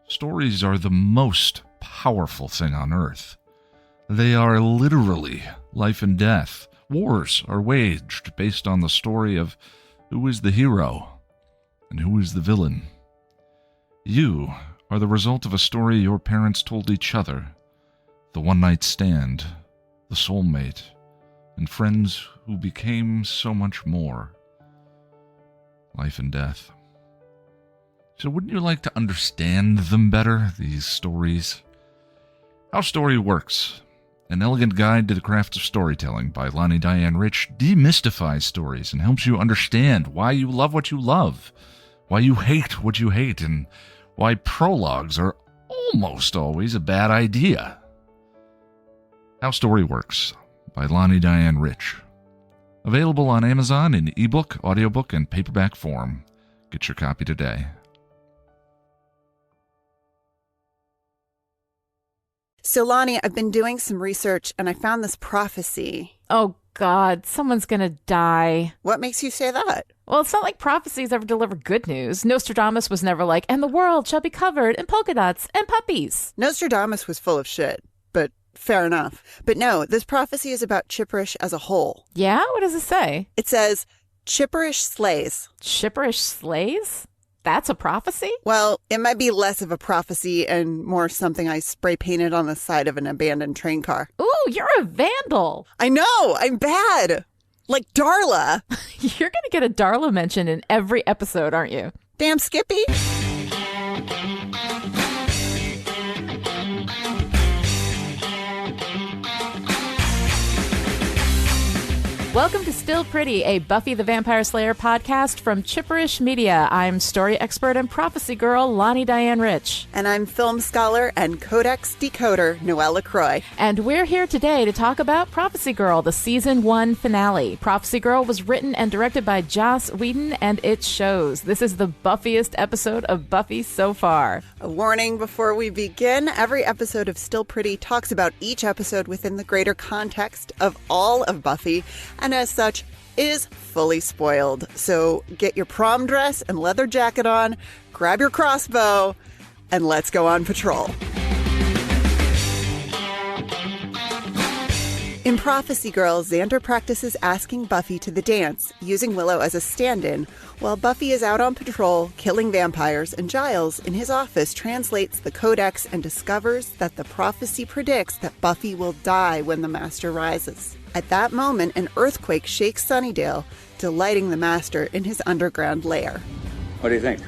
Stories are the most powerful thing on earth. They are literally life and death. Wars are waged based on the story of who is the hero and who is the villain. You are the result of a story your parents told each other, the one-night stand, the soulmate, and friends who became so much more. Life and death. So wouldn't you like to understand them better, these stories? How Story Works, an elegant guide to the craft of storytelling by Lani Diane Rich, demystifies stories and helps you understand why you love what you love, why you hate what you hate, and why prologues are almost always a bad idea. How Story Works by Lani Diane Rich. Available on Amazon in ebook, audiobook, and paperback form. Get your copy today. So, Lani, I've been doing some research and I found this prophecy. Oh, God, someone's gonna die. What makes you say that? Well, it's not like prophecies ever deliver good news. Nostradamus was never like, and the world shall be covered in polka dots and puppies. Nostradamus was full of shit, but fair enough. But no, this prophecy is about Chipperish as a whole. Yeah? What does it say? It says, Chipperish slays. Chipperish slays? That's a prophecy? Well, it might be less of a prophecy and more something I spray painted on the side of an abandoned train car. Ooh, you're a vandal. I know, I'm bad. Like Darla. You're going to get a Darla mention in every episode, aren't you? Damn Skippy. Welcome to Still Pretty, a Buffy the Vampire Slayer podcast from Chipperish Media. I'm story expert and prophecy girl, Lani Diane Rich. And I'm film scholar and codex decoder, Noelle LaCroix. And we're here today to talk about Prophecy Girl, the season 1 finale. Prophecy Girl was written and directed by Joss Whedon, and it shows. This is the Buffiest episode of Buffy so far. A warning before we begin, every episode of Still Pretty talks about each episode within the greater context of all of Buffy, and as such, is fully spoiled. So get your prom dress and leather jacket on, grab your crossbow, and let's go on patrol. In Prophecy Girl, Xander practices asking Buffy to the dance, using Willow as a stand-in, while Buffy is out on patrol, killing vampires, and Giles, in his office, translates the codex and discovers that the prophecy predicts that Buffy will die when the Master rises. At that moment, an earthquake shakes Sunnydale, delighting the Master in his underground lair. What do you think?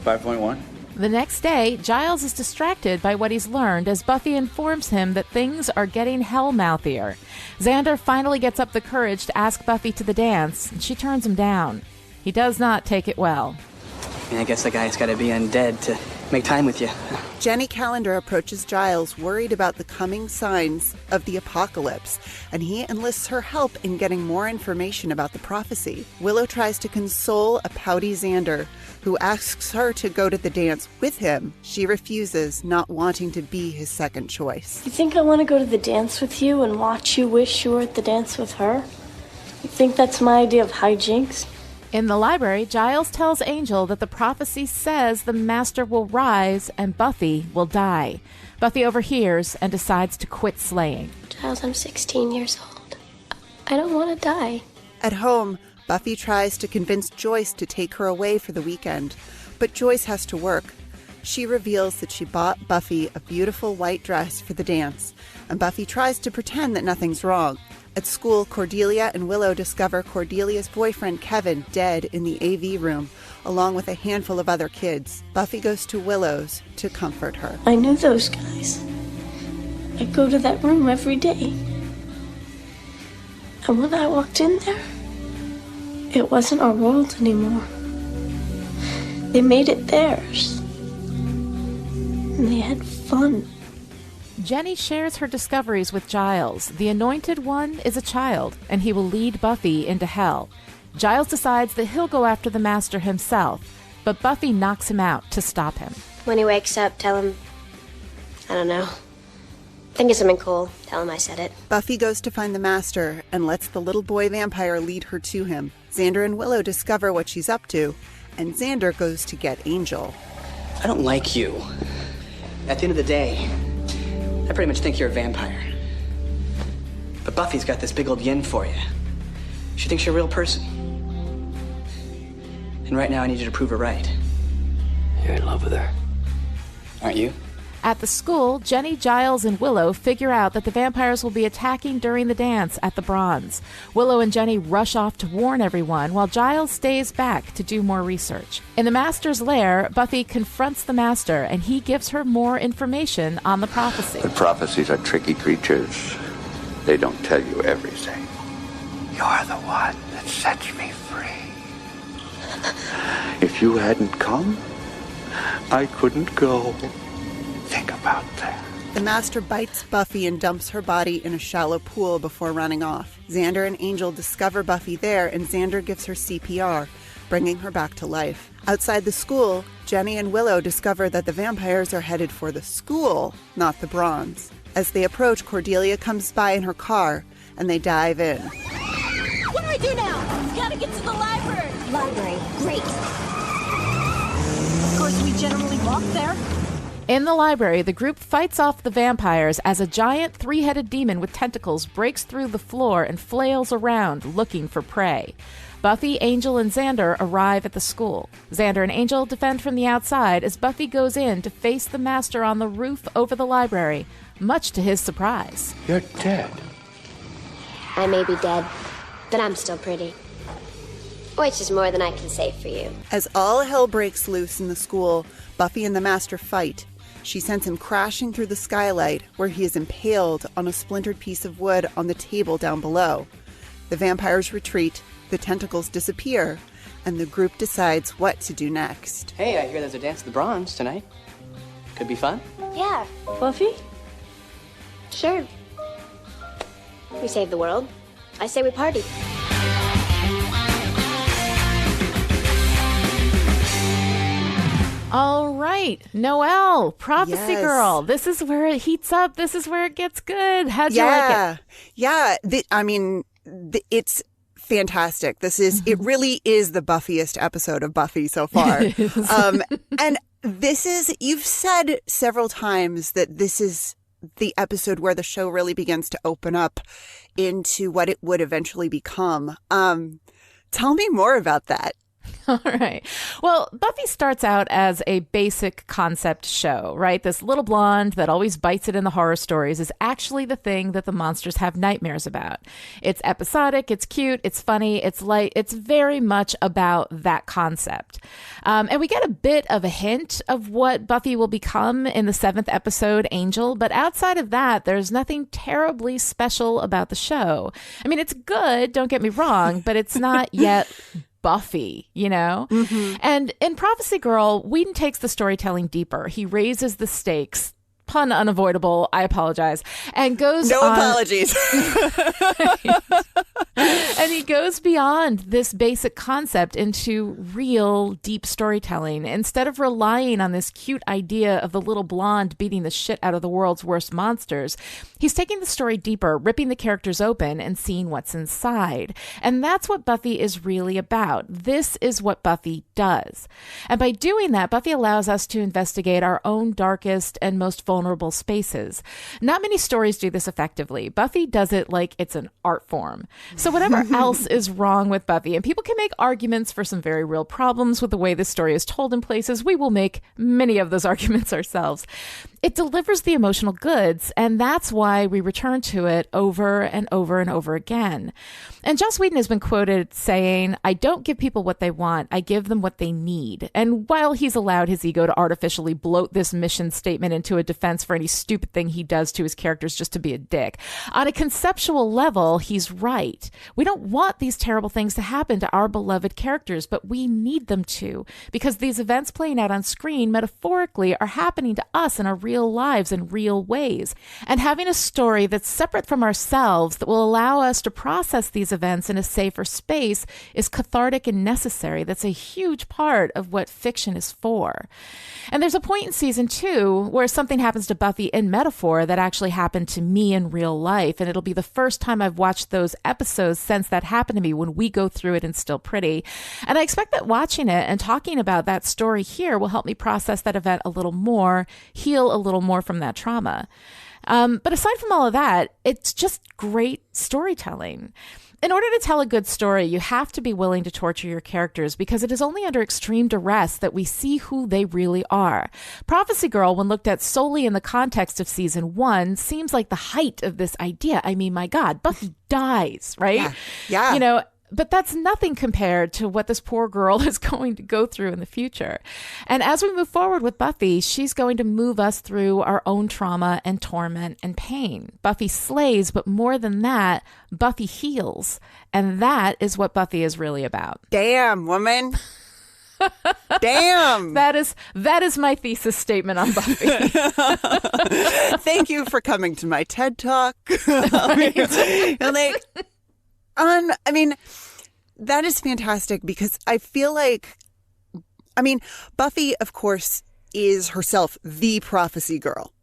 5.1? The next day, Giles is distracted by what he's learned as Buffy informs him that things are getting hell-mouthier. Xander finally gets up the courage to ask Buffy to the dance, and she turns him down. He does not take it well. I guess the guy's got to be undead to make time with you. Jenny Calendar approaches Giles, worried about the coming signs of the apocalypse, and he enlists her help in getting more information about the prophecy. Willow tries to console a pouty Xander, who asks her to go to the dance with him. She refuses, not wanting to be his second choice. You think I want to go to the dance with you and watch you wish you were at the dance with her? You think that's my idea of hijinks? In the library, Giles tells Angel that the prophecy says the Master will rise and Buffy will die. Buffy overhears and decides to quit slaying. Giles, I'm 16 years old. I don't want to die. At home, Buffy tries to convince Joyce to take her away for the weekend, but Joyce has to work. She reveals that she bought Buffy a beautiful white dress for the dance, and Buffy tries to pretend that nothing's wrong. At school, Cordelia and Willow discover Cordelia's boyfriend Kevin dead in the AV room, along with a handful of other kids. Buffy goes to Willow's to comfort her. I knew those guys. I go to that room every day. And when I walked in there, it wasn't our world anymore. They made it theirs. And they had fun. Jenny shares her discoveries with Giles. The Anointed One is a child, and he will lead Buffy into hell. Giles decides that he'll go after the Master himself, but Buffy knocks him out to stop him. When he wakes up, tell him, I don't know. Think of something cool. Tell him I said it. Buffy goes to find the Master and lets the little boy vampire lead her to him. Xander and Willow discover what she's up to, and Xander goes to get Angel. I don't like you. At the end of the day, I pretty much think you're a vampire. But Buffy's got this big old yin for you. She thinks you're a real person. And right now I need you to prove her right. You're in love with her. Aren't you? At the school, Jenny, Giles, and Willow figure out that the vampires will be attacking during the dance at the Bronze. Willow and Jenny rush off to warn everyone, while Giles stays back to do more research. In the Master's lair, Buffy confronts the Master, and he gives her more information on the prophecy. But prophecies are tricky creatures. They don't tell you everything. You're the one that sets me free. If you hadn't come, I couldn't go. Think about that. The Master bites Buffy and dumps her body in a shallow pool before running off. Xander and Angel discover Buffy there, and Xander gives her CPR, bringing her back to life. Outside the school, Jenny and Willow discover that the vampires are headed for the school, not the Bronze. As they approach, Cordelia comes by in her car, and they dive in. What do I do now? Gotta get to the library. Library, great. Of course, we generally walk there. In the library, the group fights off the vampires as a giant three-headed demon with tentacles breaks through the floor and flails around looking for prey. Buffy, Angel, and Xander arrive at the school. Xander and Angel defend from the outside as Buffy goes in to face the Master on the roof over the library, much to his surprise. You're dead. I may be dead, but I'm still pretty. Which is more than I can say for you. As all hell breaks loose in the school, Buffy and the Master fight. She sends him crashing through the skylight, where he is impaled on a splintered piece of wood on the table down below. The vampires retreat, the tentacles disappear, and the group decides what to do next. Hey, I hear there's a dance at the Bronze tonight. Could be fun. Yeah. Buffy? Sure. We save the world. I say we party. All right, Noelle, Prophecy Yes. Girl. This is where it heats up. This is where it gets good. How'd you like it? Yeah. It's fantastic. It really is the Buffiest episode of Buffy so far. And this is, you've said several times that this is the episode where the show really begins to open up into what it would eventually become. Tell me more about that. All right. Well, Buffy starts out as a basic concept show, right? This little blonde that always bites it in the horror stories is actually the thing that the monsters have nightmares about. It's episodic, it's cute, it's funny, it's light. It's very much about that concept. And we get a bit of a hint of what Buffy will become in the 7th episode, Angel. But outside of that, there's nothing terribly special about the show. I mean, it's good, don't get me wrong, but it's not yet Buffy, you know? Mm-hmm. And in Prophecy Girl, Whedon takes the storytelling deeper. He raises the stakes. Pun unavoidable. I apologize. And goes No on... apologies. And he goes beyond this basic concept into real deep storytelling. Instead of relying on this cute idea of the little blonde beating the shit out of the world's worst monsters, he's taking the story deeper, ripping the characters open and seeing what's inside. And that's what Buffy is really about. This is what Buffy does. And by doing that, Buffy allows us to investigate our own darkest and most vulnerable spaces. Not many stories do this effectively. Buffy does it like it's an art form. So whatever else is wrong with Buffy, and people can make arguments for some very real problems with the way this story is told in places, we will make many of those arguments ourselves. It delivers the emotional goods, and that's why we return to it over and over and over again. And Joss Whedon has been quoted saying, "I don't give people what they want, I give them what they need." And while he's allowed his ego to artificially bloat this mission statement into a defense for any stupid thing he does to his characters just to be a dick, on a conceptual level, he's right. We don't want these terrible things to happen to our beloved characters, but we need them to, because these events playing out on screen metaphorically are happening to us in our real lives in real ways. And having a story that's separate from ourselves that will allow us to process these events in a safer space is cathartic and necessary. That's a huge part of what fiction is for. And there's a point in season 2 where something happens happens to Buffy in metaphor that actually happened to me in real life. And it'll be the first time I've watched those episodes since that happened to me when we go through it in Still Pretty. And I expect that watching it and talking about that story here will help me process that event a little more, heal a little more from that trauma. But aside from all of that, it's just great storytelling. In order to tell a good story, you have to be willing to torture your characters because it is only under extreme duress that we see who they really are. Prophecy Girl, when looked at solely in the context of season 1, seems like the height of this idea. I mean, my God, Buffy dies, right? Yeah. You know, but that's nothing compared to what this poor girl is going to go through in the future. And as we move forward with Buffy, she's going to move us through our own trauma and torment and pain. Buffy slays, but more than that, Buffy heals. And that is what Buffy is really about. Damn, woman. Damn. That is my thesis statement on Buffy. Thank you for coming to my TED Talk. I mean, that is fantastic because I feel like, Buffy, of course, is herself the prophecy girl,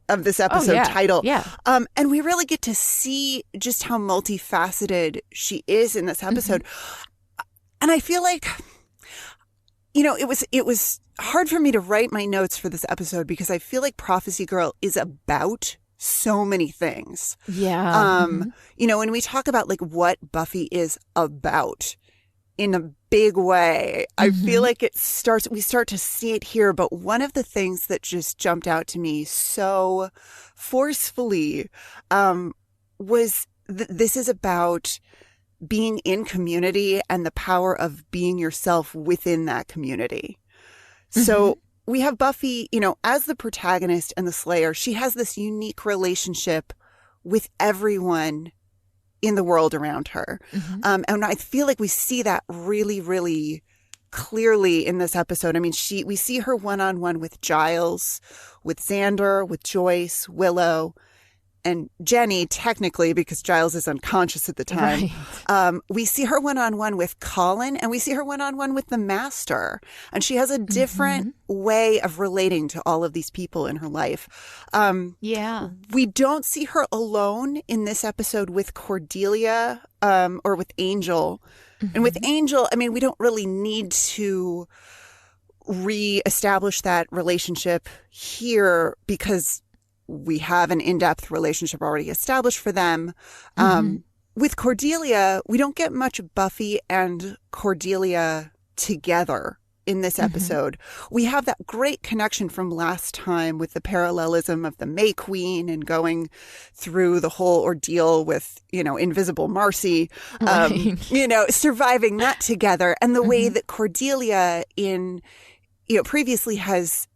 of this episode title. Yeah. And we really get to see just how multifaceted she is in this episode. And I feel like, it was hard for me to write my notes for this episode because I feel like Prophecy Girl is about so many things. Yeah. When we talk about like what Buffy is about in a big way, I feel like we start to see it here. But one of the things that just jumped out to me so forcefully was this is about being in community and the power of being yourself within that community. So we have Buffy, as the protagonist and the Slayer. She has this unique relationship with everyone in the world around her. And I feel like we see that really, really clearly in this episode. I mean, we see her one-on-one with Giles, with Xander, with Joyce, Willow, and Jenny, technically, because Giles is unconscious at the time. Right. We see her one-on-one with Colin, and we see her one-on-one with the Master. And she has a different way of relating to all of these people in her life. We don't see her alone in this episode with Cordelia or with Angel. And with Angel, we don't really need to re-establish that relationship here because we have an in-depth relationship already established for them. With Cordelia, we don't get much Buffy and Cordelia together in this episode. We have that great connection from last time with the parallelism of the May Queen and going through the whole ordeal with, Invisible Marcy, surviving that together. And the way that Cordelia previously has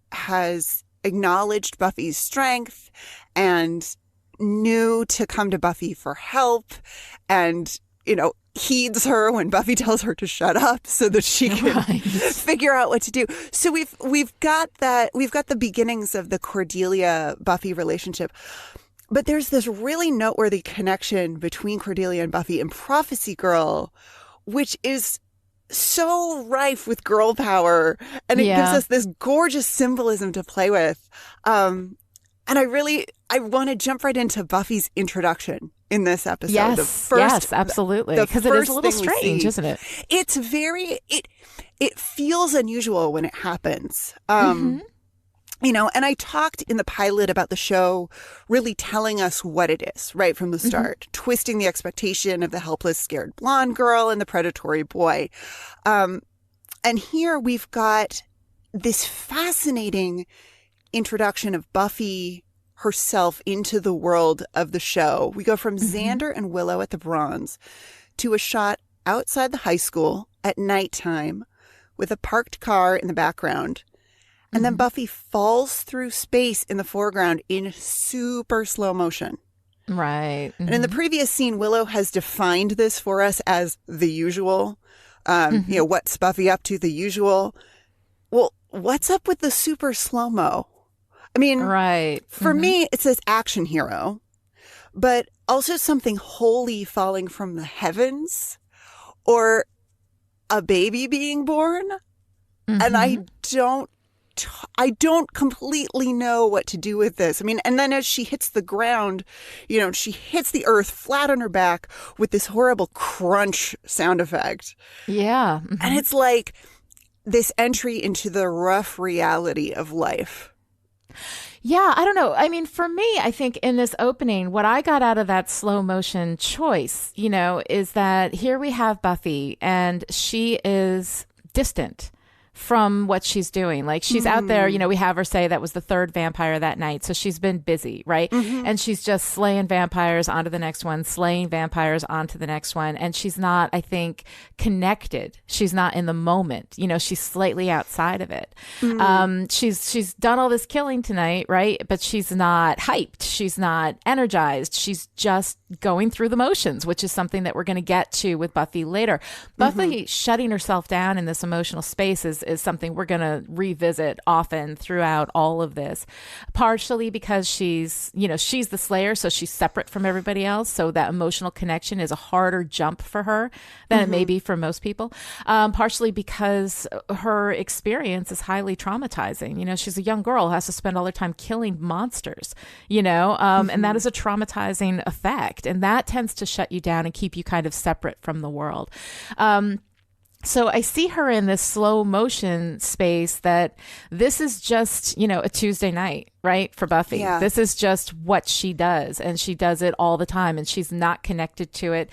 acknowledged Buffy's strength and knew to come to Buffy for help and, heeds her when Buffy tells her to shut up so that she can figure out what to do. So we've got the beginnings of the Cordelia Buffy relationship. But there's this really noteworthy connection between Cordelia and Buffy in Prophecy Girl, which is so rife with girl power, and it gives us this gorgeous symbolism to play with. And I want to jump right into Buffy's introduction in this episode. Yes, absolutely. Because it is a little strange, isn't it? It's it feels unusual when it happens. And I talked in the pilot about the show really telling us what it is right from the start, twisting the expectation of the helpless, scared blonde girl and the predatory boy. And here we've got this fascinating introduction of Buffy herself into the world of the show. We go from Xander and Willow at the Bronze to a shot outside the high school at nighttime with a parked car in the background. And then Buffy falls through space in the foreground in super slow motion. Right. And in the previous scene, Willow has defined this for us as the usual. What's Buffy up to? The usual. Well, what's up with the super slow-mo? For me, it says action hero, but also something holy falling from the heavens or a baby being born. And I don't I don't completely know what to do with this. I mean, and then as she hits the ground, you know, she hits the earth flat on her back with this horrible crunch sound effect. Yeah. Mm-hmm. And it's like this entry into the rough reality of life. Yeah, I don't know. I mean, for me, I think in this opening, what I got out of that slow motion choice, you know, is that here we have Buffy and she is distant from what she's doing. Like she's out there, you know, we have her say that was the third vampire that night. So she's been busy, right? Mm-hmm. And she's just slaying vampires onto the next one, slaying vampires onto the next one. And she's not, I think, connected. She's not in the moment. You know, she's slightly outside of it. Mm-hmm. She's done all this killing tonight, right? But she's not hyped. She's not energized. She's just going through the motions, which is something that we're going to get to with Buffy later. Buffy shutting herself down in this emotional space is something we're going to revisit often throughout all of this, partially because she's the Slayer, so she's separate from everybody else, so that emotional connection is a harder jump for her than it may be for most people, partially because her experience is highly traumatizing. You know, she's a young girl who has to spend all her time killing monsters, you know, and that is a traumatizing effect, and that tends to shut you down and keep you kind of separate from the world. So I see her in this slow motion space that this is just, you know, a Tuesday night, right? For Buffy. Yeah. This is just what she does, and she does it all the time, and she's not connected to it.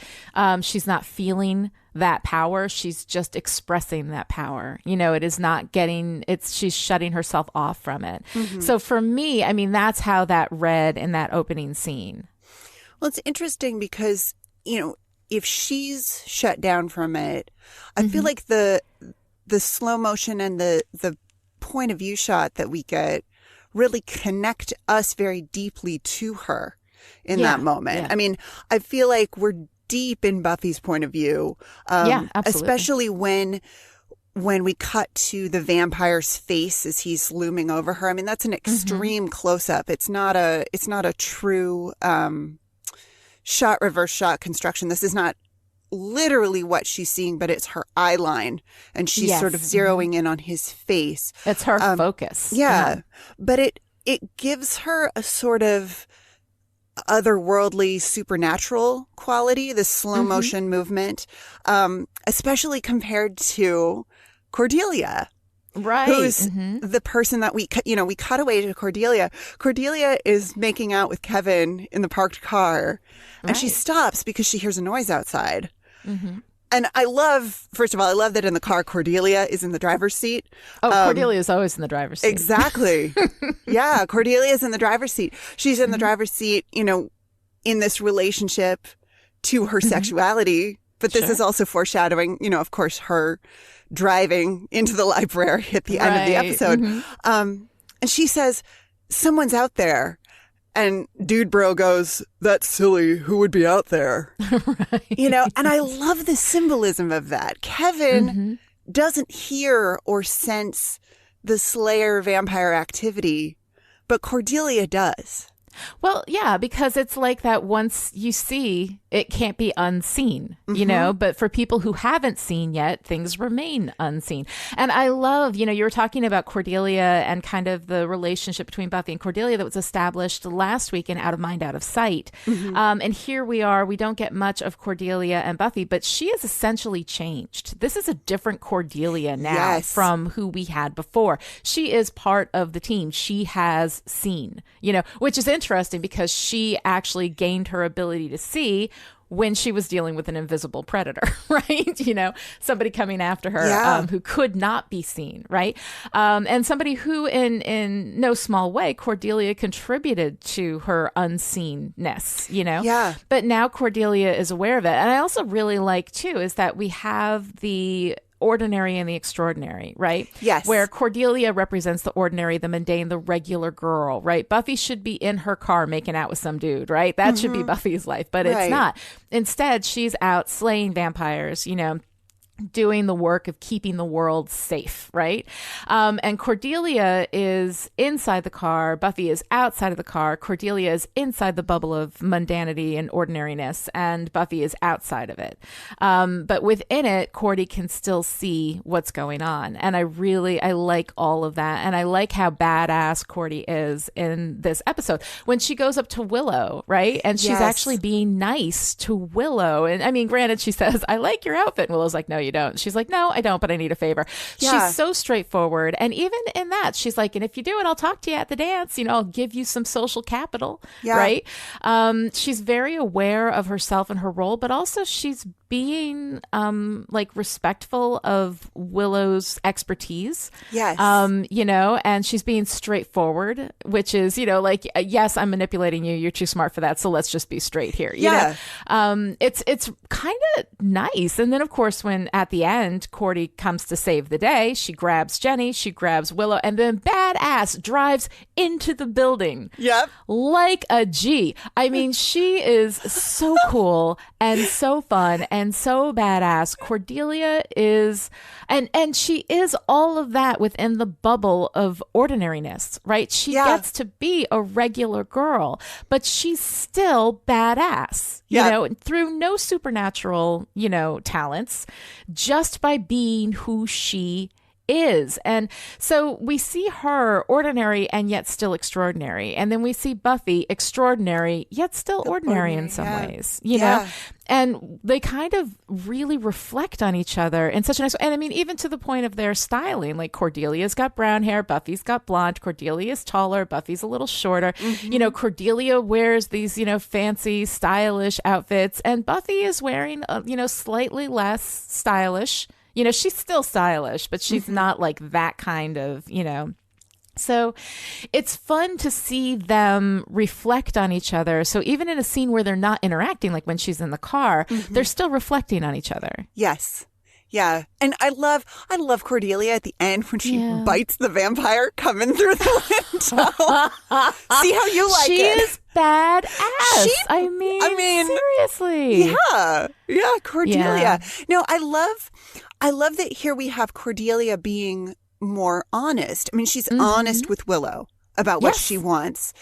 She's not feeling that power. She's just expressing that power. You know, it is not she's shutting herself off from it. Mm-hmm. So for me, I mean, that's how that read in that opening scene. Well, it's interesting because, you know, if she's shut down from it, I feel like the slow motion and the point of view shot that we get really connect us very deeply to her in that moment. Yeah. I mean, I feel like we're deep in Buffy's point of view. Absolutely. Especially when we cut to the vampire's face as he's looming over her. I mean, that's an extreme close-up. It's not a true reverse shot construction. This is not literally what she's seeing, but it's her eye line, and she's sort of zeroing in on his face. It's her focus. Yeah. But it gives her a sort of otherworldly, supernatural quality, this slow motion movement, especially compared to Cordelia. Right. Who's the person that we cut away to Cordelia. Cordelia is making out with Kevin in the parked car, and she stops because she hears a noise outside. Mm-hmm. And first of all, I love that in the car, Cordelia is in the driver's seat. Oh, Cordelia is always in the driver's seat. Exactly. Yeah, Cordelia is in the driver's seat. She's in the driver's seat, you know, in this relationship to her sexuality. But this is also foreshadowing, you know, of course, her driving into the library at the end of the episode. And she says, someone's out there. And Dude Bro goes, that's silly. Who would be out there? Right. You know, and I love the symbolism of that. Kevin doesn't hear or sense the Slayer vampire activity, but Cordelia does. Well, yeah, because it's like that once you see, it can't be unseen, you know, but for people who haven't seen yet, things remain unseen. And I love, you know, you were talking about Cordelia and kind of the relationship between Buffy and Cordelia that was established last week in Out of Mind, Out of Sight. And here we are, we don't get much of Cordelia and Buffy, but she is essentially changed. This is a different Cordelia now from who we had before. She is part of the team. She has seen, you know, which is interesting because she actually gained her ability to see when she was dealing with an invisible predator, right? You know, somebody coming after her who could not be seen, right? And somebody who in no small way, Cordelia contributed to her unseenness, you know? Yeah. But now Cordelia is aware of it. And I also really like, too, is that we have the ordinary and the extraordinary, right? Yes. Where Cordelia represents the ordinary, the mundane, the regular girl, right? Buffy should be in her car making out with some dude, right? That should be Buffy's life, but it's not. Instead, she's out slaying vampires, you know, doing the work of keeping the world safe, right? And Cordelia is inside the car. Buffy is outside of the car. Cordelia is inside the bubble of mundanity and ordinariness, and Buffy is outside of it. But within it, Cordy can still see what's going on. And I like all of that. And I like how badass Cordy is in this episode. When she goes up to Willow, right? And she's actually being nice to Willow. And I mean, granted, she says, I like your outfit. And Willow's like, no, you don't. She's like, no, I don't, but I need a favor. Yeah. She's so straightforward. And even in that, she's like, and if you do it, I'll talk to you at the dance. You know, I'll give you some social capital. Yeah. Right. She's very aware of herself and her role, but also she's being like respectful of Willow's expertise. Yes. You know, and she's being straightforward, which is, you know, like, yes, I'm manipulating you. You're too smart for that. So let's just be straight here. You know? It's kind of nice. And then, of course, when at the end, Cordy comes to save the day, she grabs Jenny, she grabs Willow, and then badass drives into the building. Yep. Like a G. I mean, she is so cool and so fun and so badass. Cordelia is, and she is all of that within the bubble of ordinariness, right? She gets to be a regular girl, but she's still badass, you know, through no supernatural, you know, talents, just by being who she is. And so we see her ordinary and yet still extraordinary. And then we see Buffy extraordinary yet still ordinary in some ways, you know? And they kind of really reflect on each other in such a nice way. And I mean, even to the point of their styling, like Cordelia's got brown hair, Buffy's got blonde, Cordelia's taller, Buffy's a little shorter. Mm-hmm. You know, Cordelia wears these, you know, fancy, stylish outfits, and Buffy is wearing, you know, slightly less stylish. You know, she's still stylish, but she's not like that kind of, you know. So it's fun to see them reflect on each other. So even in a scene where they're not interacting, like when she's in the car, they're still reflecting on each other. Yes. Yeah. And I love Cordelia at the end when she bites the vampire coming through the window. See how you like she it. She is badass. I mean, seriously. Yeah. Yeah, Cordelia. Yeah. No, I love that here we have Cordelia being more honest. I mean, she's honest with Willow about what she wants.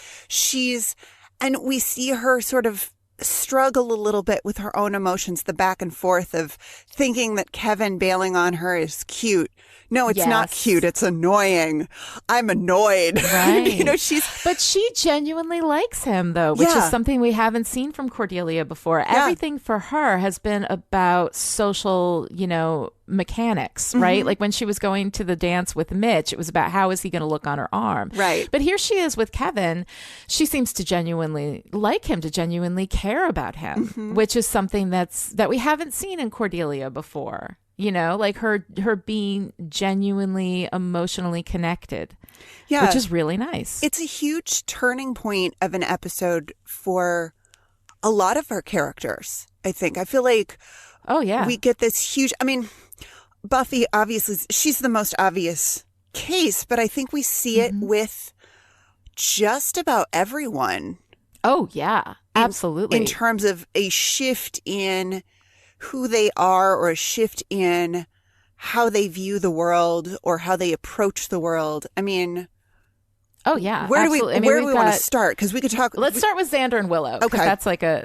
And we see her sort of struggle a little bit with her own emotions, the back and forth of thinking that Kevin bailing on her is cute. No, it's not cute. It's annoying. I'm annoyed. Right. You know, but she genuinely likes him, though, which is something we haven't seen from Cordelia before. Everything for her has been about social, you know, mechanics, right? Like when she was going to the dance with Mitch, it was about how is he going to look on her arm. Right. But here she is with Kevin. She seems to genuinely like him, to genuinely care about him, which is something that we haven't seen in Cordelia before. You know, like her being genuinely emotionally connected, which is really nice. It's a huge turning point of an episode for a lot of our characters, I think. I feel like we get this huge, I mean, Buffy, obviously, she's the most obvious case, but I think we see it with just about everyone. Oh, yeah, absolutely. In terms of a shift in who they are, or a shift in how they view the world or how they approach the world. I mean, where do we want to start? Because we could talk. Let's start with Xander and Willow. Okay,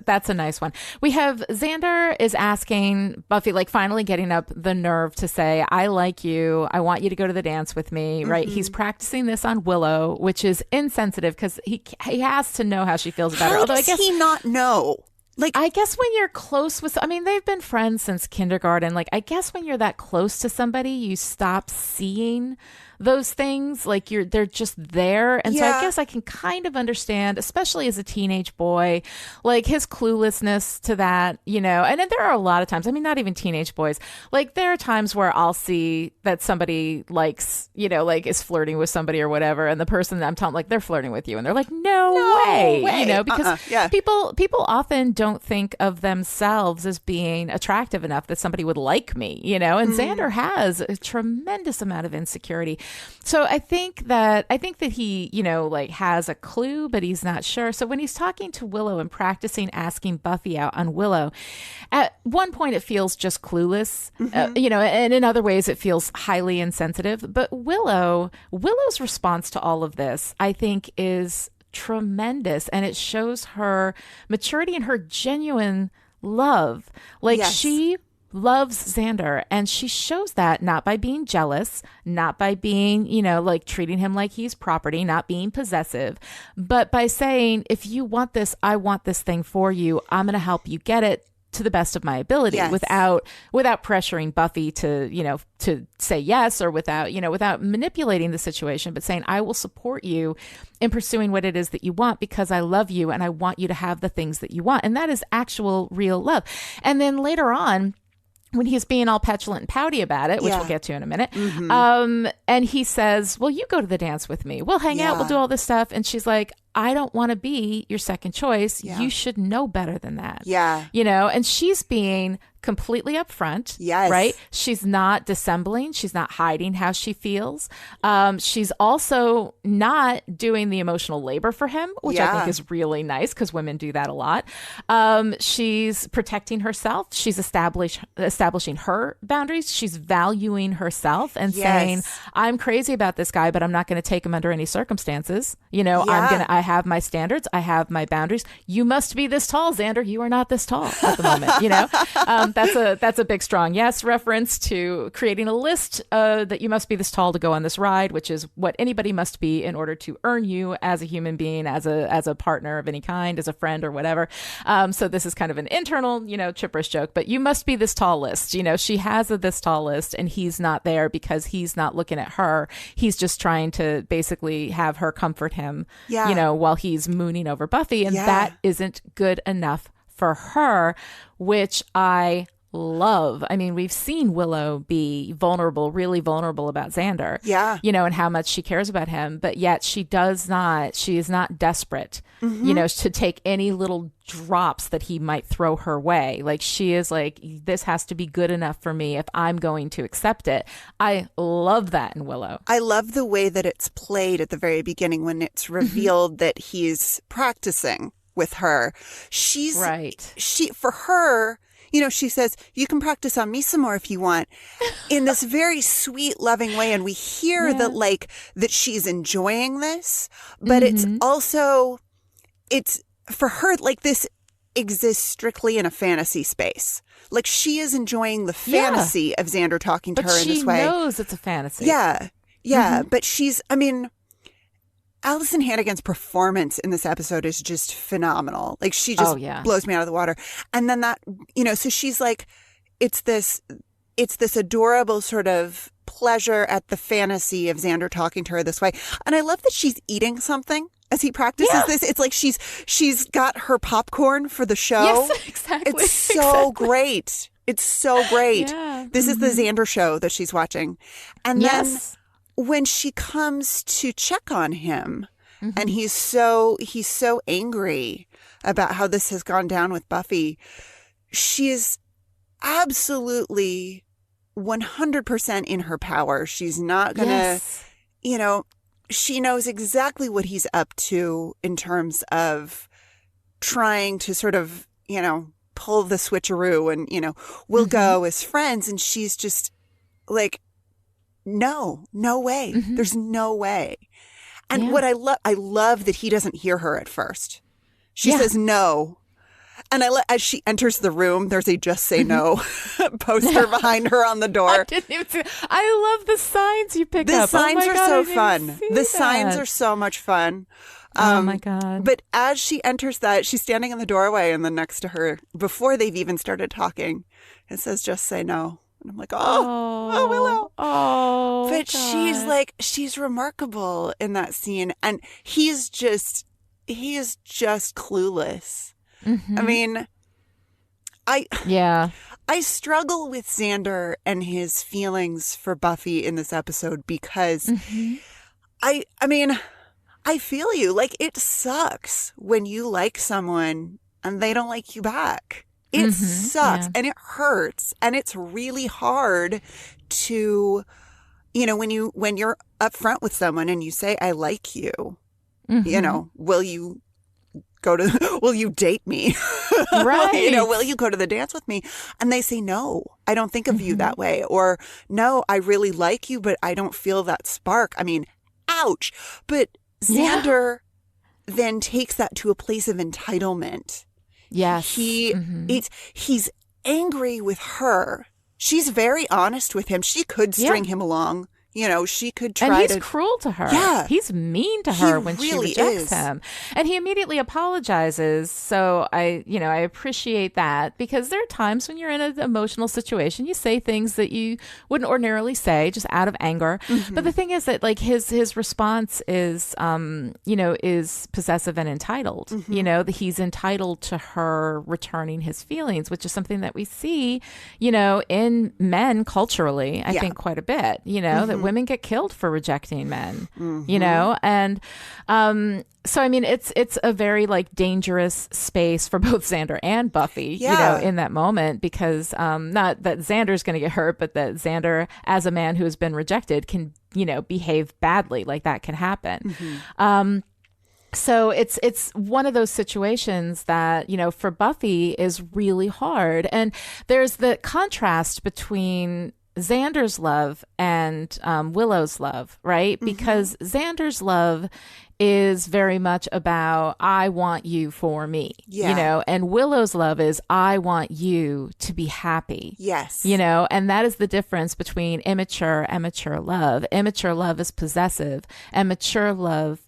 that's a nice one. We have Xander is asking Buffy, like finally getting up the nerve to say, "I like you. I want you to go to the dance with me." Right? He's practicing this on Willow, which is insensitive because he has to know how she feels about her. Although I guess he not know. Like, I guess when you're close with, I mean, they've been friends since kindergarten. Like, I guess when you're that close to somebody, you stop seeing those things. Like they're just there. And so I guess I can kind of understand, especially as a teenage boy, like his cluelessness to that, you know. And then there are a lot of times, I mean, not even teenage boys, like there are times where I'll see that somebody likes, you know, like is flirting with somebody or whatever. And the person I'm telling, like, they're flirting with you. And they're like, no way. You know, because yeah. people often don't think of themselves as being attractive enough that somebody would like me, you know, and Xander has a tremendous amount of insecurity. So I think that he, you know, like has a clue, but he's not sure. So when he's talking to Willow and practicing asking Buffy out on Willow, at one point it feels just clueless, you know, and in other ways it feels highly insensitive. But Willow's response to all of this, I think, is tremendous, and it shows her maturity and her genuine love. Like, she loves Xander, and she shows that not by being jealous, not by being, you know, like treating him like he's property, not being possessive, but by saying, if you want this, I want this thing for you. I'm going to help you get it to the best of my ability, without pressuring Buffy to, you know, to say yes, or without manipulating the situation, but saying, I will support you in pursuing what it is that you want because I love you and I want you to have the things that you want. And that is actual real love. And then later on, when he's being all petulant and pouty about it, which we'll get to in a minute, and he says, well, you go to the dance with me. We'll hang out. We'll do all this stuff. And she's like, I don't want to be your second choice. You should know better than that. Yeah. You know, and she's being completely upfront. Yes. Right? She's not dissembling. She's not hiding how she feels. She's also not doing the emotional labor for him, which I think is really nice because women do that a lot. She's protecting herself. She's establishing her boundaries. She's valuing herself and saying, I'm crazy about this guy, but I'm not going to take him under any circumstances. You know, I have my standards. I have my boundaries. You must be this tall, Xander. You are not this tall at the moment, you know? That's a big, strong yes reference to creating a list that you must be this tall to go on this ride, which is what anybody must be in order to earn you as a human being, as a partner of any kind, as a friend or whatever. So this is kind of an internal, you know, chipperish joke, but you must be this tall list. You know, she has this tall list and he's not there because he's not looking at her. He's just trying to basically have her comfort him, you know, while he's mooning over Buffy. And that isn't good enough for her, which I love. I mean, we've seen Willow be vulnerable, really vulnerable about Xander. Yeah. You know, and how much she cares about him, but yet she is not desperate, you know, to take any little drops that he might throw her way. Like, she is like, this has to be good enough for me if I'm going to accept it. I love that in Willow. I love the way that it's played at the very beginning when it's revealed that he's practicing with her. For her, you know, she says, you can practice on me some more if you want, in this very sweet, loving way. And we hear that she's enjoying this, but it's also, it's for her, like, this exists strictly in a fantasy space. Like, she is enjoying the fantasy of Xander talking to her in this way. But she knows it's a fantasy. Yeah. Yeah. But Allison Hannigan's performance in this episode is just phenomenal. Like, she just blows me out of the water. And then that, you know, so she's like, it's this adorable sort of pleasure at the fantasy of Xander talking to her this way. And I love that she's eating something as he practices this. It's like she's got her popcorn for the show. Yes, exactly. It's so great. It's so great. Yeah. This is the Xander show that she's watching. And then when she comes to check on him and he's so angry about how this has gone down with Buffy, she is absolutely 100% in her power. She's not going to, you know, she knows exactly what he's up to in terms of trying to sort of, you know, pull the switcheroo and, you know, we'll go as friends. And she's just like, no way. There's no way. And what I love that he doesn't hear her at first. She says no. And as she enters the room, there's a "Just Say No" poster behind her on the door. I didn't even see. I love the signs you pick up. The signs are so fun. The signs are so much fun. Oh my God. But as she enters that, she's standing in the doorway, and then next to her, before they've even started talking, it says "Just Say No." And I'm like, oh, Willow. Oh, but God. she's remarkable in that scene. And he is just clueless. I mean, I struggle with Xander and his feelings for Buffy in this episode because I mean, I feel you. Like, it sucks when you like someone and they don't like you back. It sucks and it hurts, and it's really hard to, you know, when you're upfront with someone and you say, I like you, you know, will you date me? Right. You know, will you go to the dance with me? And they say, no, I don't think of you that way. Or, no, I really like you, but I don't feel that spark. I mean, ouch. But Xander then takes that to a place of entitlement. Yes. He's angry with her. She's very honest with him. She could string him along. You know, she could try and he's cruel to her. Yeah. He's mean to her when really she rejects is. him. And he immediately apologizes. So I appreciate that, because there are times when you're in an emotional situation, you say things that you wouldn't ordinarily say just out of anger. But the thing is that, like, his response is, is possessive and entitled. You know, that he's entitled to her returning his feelings, which is something that we see, you know, in men culturally, I think quite a bit, you know, that women get killed for rejecting men, you know? And so, I mean, it's a very, like, dangerous space for both Xander and Buffy, you know, in that moment, because not that Xander's going to get hurt, but that Xander, as a man who has been rejected, can, you know, behave badly. Like, that can happen. So it's one of those situations that, you know, for Buffy is really hard. And there's the contrast between Xander's love and Willow's love, right? Because Xander's love is very much about, I want you for me, you know, and Willow's love is, I want you to be happy. Yes. You know, and that is the difference between immature love. Immature love is possessive, and mature love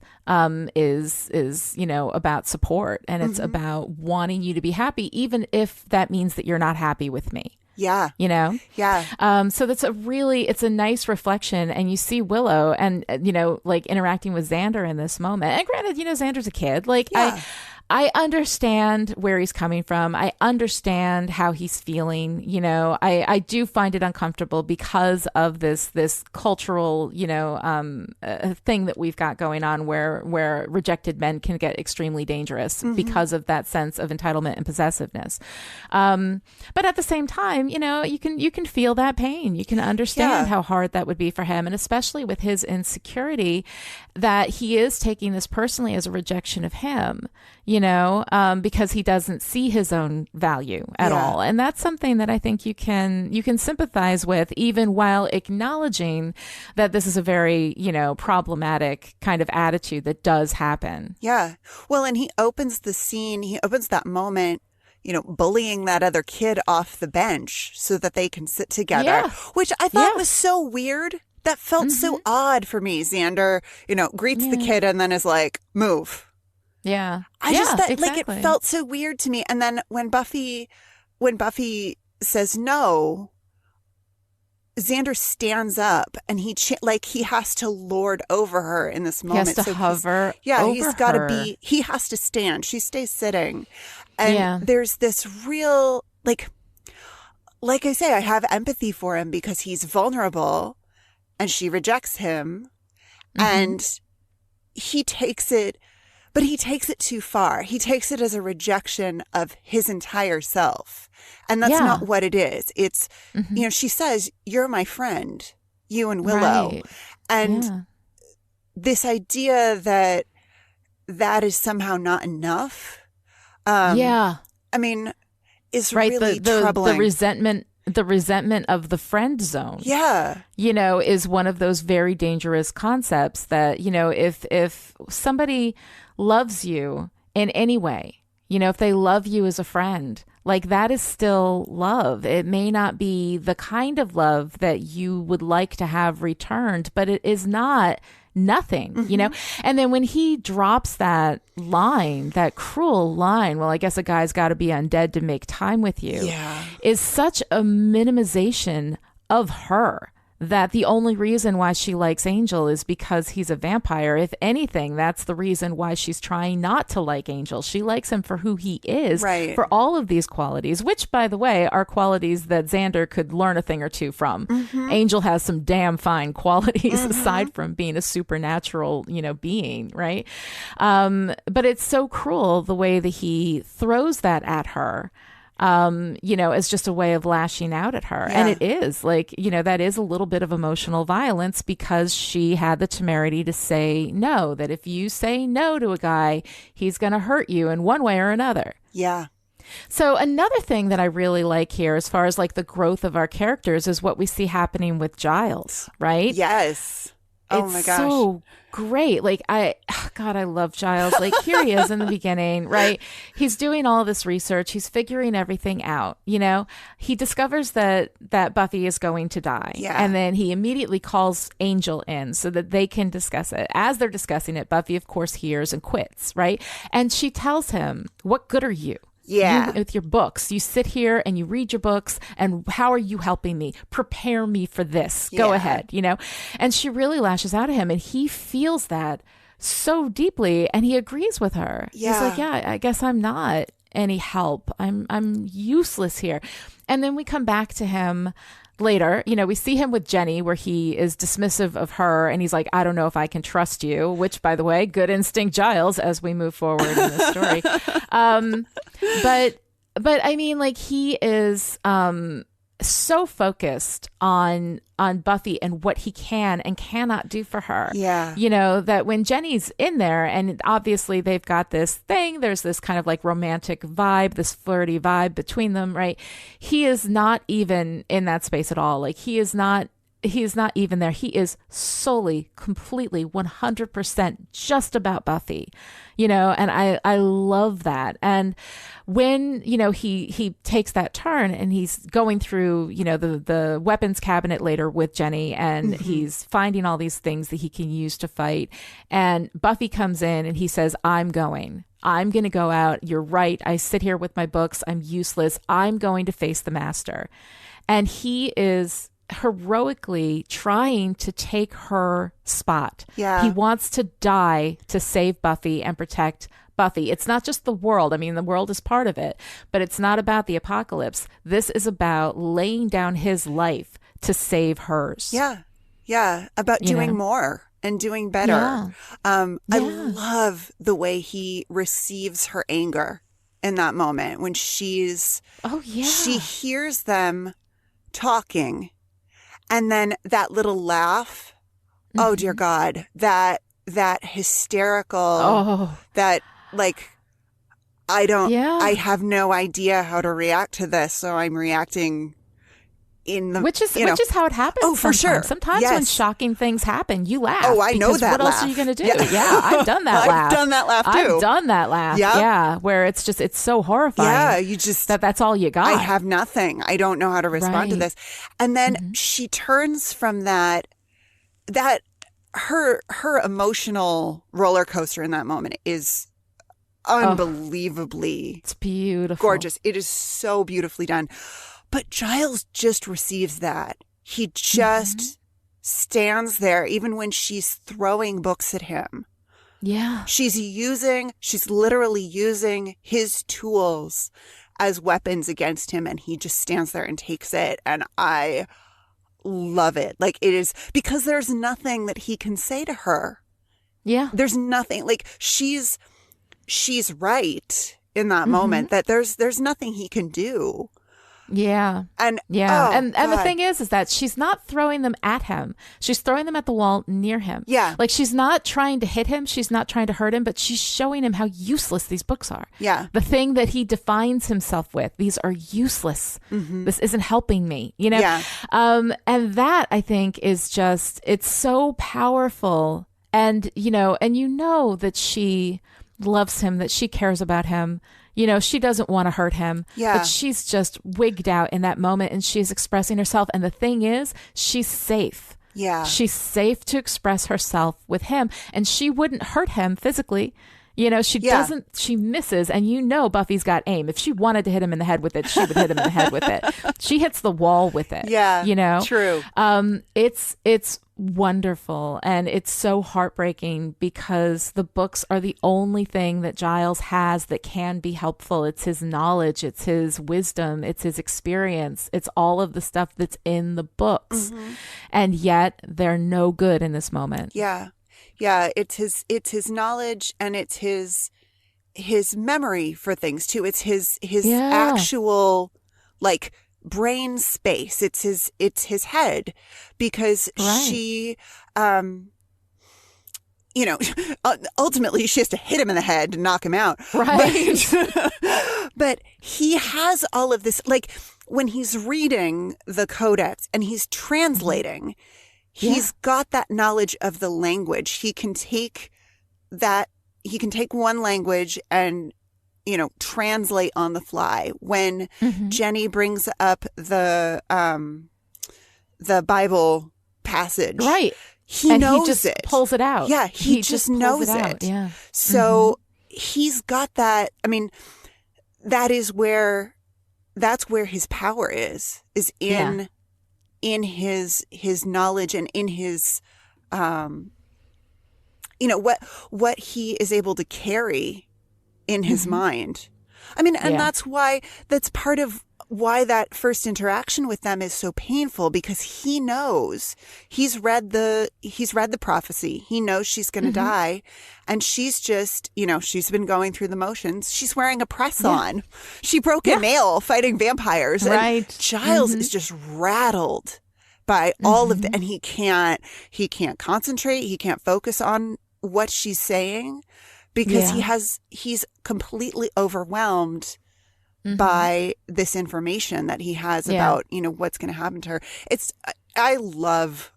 is, you know, about support, and it's about wanting you to be happy, even if that means that you're not happy with me. Yeah. You know? Yeah. So it's a nice reflection. And you see Willow and, you know, like, interacting with Xander in this moment. And granted, you know, Xander's a kid. Like, I understand where he's coming from. I understand how he's feeling. You know, I do find it uncomfortable because of this cultural, you know, thing that we've got going on where rejected men can get extremely dangerous because of that sense of entitlement and possessiveness. But at the same time, you know, you can feel that pain. You can understand how hard that would be for him, and especially with his insecurity, that he is taking this personally as a rejection of him. You know, because he doesn't see his own value at all. And that's something that I think you can sympathize with, even while acknowledging that this is a very, you know, problematic kind of attitude that does happen. Yeah. Well, and he opens that moment, you know, bullying that other kid off the bench so that they can sit together, which I thought was so weird. That felt so odd for me. Xander, you know, greets the kid and then is like, move. Yeah. I just thought, like, it felt so weird to me. And then when Buffy says no, Xander stands up and he has to lord over her in this moment. He has to hover. He's got to be, he has to stand. She stays sitting. And there's this real, like I say, I have empathy for him because he's vulnerable and she rejects him. And he takes it. But he takes it too far. He takes it as a rejection of his entire self. And that's not what it is. It's, you know, she says, you're my friend, you and Willow. Right. And this idea that is somehow not enough. I mean, is really troubling. The resentment of the friend zone, you know, is one of those very dangerous concepts that, you know, if somebody loves you in any way, you know, if they love you as a friend, like, that is still love. It may not be the kind of love that you would like to have returned, but it is not nothing, you know? And then when he drops that line, that cruel line, well, I guess a guy's got to be undead to make time with you, is such a minimization of her that the only reason why she likes Angel is because he's a vampire. If anything, that's the reason why she's trying not to like Angel. She likes him for who he is, Right. for all of these qualities, which, by the way, are qualities that Xander could learn a thing or two from. Angel has some damn fine qualities aside from being a supernatural, being, right? But it's so cruel the way that he throws that at her. As just a way of lashing out at her. Yeah. And it is that is a little bit of emotional violence because she had the temerity to say no, that if you say no to a guy, he's going to hurt you in one way or another. Yeah. So another thing that I really like here, as far as like the growth of our characters, is what we see happening with Giles, right? Yes. Oh It's my gosh. so great. Like I love Giles. Like here he is in the beginning, right? He's doing all this research. He's figuring everything out. He discovers that Buffy is going to die. Yeah. And then he immediately calls Angel in so that they can discuss it. As they're discussing it, Buffy, of course, hears and quits, right? And she tells him, "What good are you? Yeah. With your books, you sit here and you read your books, and how are you helping me? Prepare me for this. Go Yeah. ahead," And she really lashes out at him, and he feels that so deeply, and he agrees with her. Yeah. He's like, "Yeah, I guess I'm not any help. I'm useless here." And then we come back to him later. We see him with Jenny, where he is dismissive of her, and he's like, "I don't know if I can trust you," which, by the way, good instinct Giles as we move forward in the story. But I mean, like, he is so focused on Buffy and what he can and cannot do for her. Yeah. That when Jenny's in there, and obviously they've got this thing, there's this kind of like romantic vibe, this flirty vibe between them, right? He is not even in that space at all. Like, he is not even there. He is solely, completely, 100% just about Buffy, and I love that. And when, he takes that turn and he's going through, the weapons cabinet later with Jenny, and he's finding all these things that he can use to fight. And Buffy comes in and he says, I'm going to go out. You're right. I sit here with my books. I'm useless. I'm going to face the master. And he is heroically trying to take her spot. Yeah. He wants to die to save Buffy and protect Buffy. It's not just the world. I mean, the world is part of it, but it's not about the apocalypse. This is about laying down his life to save hers. Yeah. Yeah. About doing more and doing better. Yeah. I love the way he receives her anger in that moment when she hears them talking. And then that little laugh, oh dear God, that hysterical, that like, I have no idea how to react to this, so I'm reacting in the which is how it happens. Oh, for sometimes. sure. Sometimes Yes. when shocking things happen, you laugh. Oh, I know because that what else laugh. are you going to do? Yeah. I've done that laugh. I've done that laugh too. I've done that laugh. Yep. Yeah, where it's so horrifying. Yeah, you just that's all you got. I have nothing. I don't know how to respond to Right. this. And then she turns from that her emotional roller coaster in that moment is unbelievably it's beautiful. gorgeous. It is so beautifully done. But Giles just receives that. He just stands there even when she's throwing books at him. Yeah. She's literally using his tools as weapons against him, and he just stands there and takes it. And I love it. Like, it is because there's nothing that he can say to her. Yeah. There's nothing, like, she's right in that moment that there's nothing he can do. Yeah. And and the thing is that she's not throwing them at him. She's throwing them at the wall near him. Yeah. Like, she's not trying to hit him. She's not trying to hurt him, but she's showing him how useless these books are. Yeah. The thing that he defines himself with. These are useless. This isn't helping me, Yeah. And that, I think, is just, it's so powerful. And, that she loves him, that she cares about him. She doesn't want to hurt him, but she's just wigged out in that moment, and she's expressing herself. And the thing is, she's safe. Yeah. She's safe to express herself with him, and she wouldn't hurt him physically You know, she doesn't, she misses, and you know Buffy's got aim. If she wanted to hit him in the head with it, she would hit him in the head with it. She hits the wall with it. Yeah. You know? True. It's wonderful, and it's so heartbreaking because the books are the only thing that Giles has that can be helpful. It's his knowledge, it's his wisdom, it's his experience, it's all of the stuff that's in the books. And yet they're no good in this moment. Yeah. Yeah, it's his knowledge, and it's his memory for things too. It's his actual like brain space. It's his head, because she you know, ultimately she has to hit him in the head to knock him out. Right. But he has all of this, like when he's reading the codex and he's translating, he's got that knowledge of the language. He can take one language and, you know, translate on the fly. When Jenny brings up the Bible passage, right? He knows he just it. Pulls it out. Yeah, he just knows it. Yeah. So he's got that. I mean, that's where his power is in his knowledge and in his you know, what he is able to carry in his mind. I mean, and that's part of why that first interaction with them is so painful, because he knows, he's read the prophecy. He knows she's going to die, and she's just, you know, she's been going through the motions. She's wearing a press on. She broke a nail fighting vampires. Right. And Giles is just rattled by all of that, and he can't concentrate. He can't focus on what she's saying, because he's completely overwhelmed by this information that he has about, you know, what's going to happen to her. I love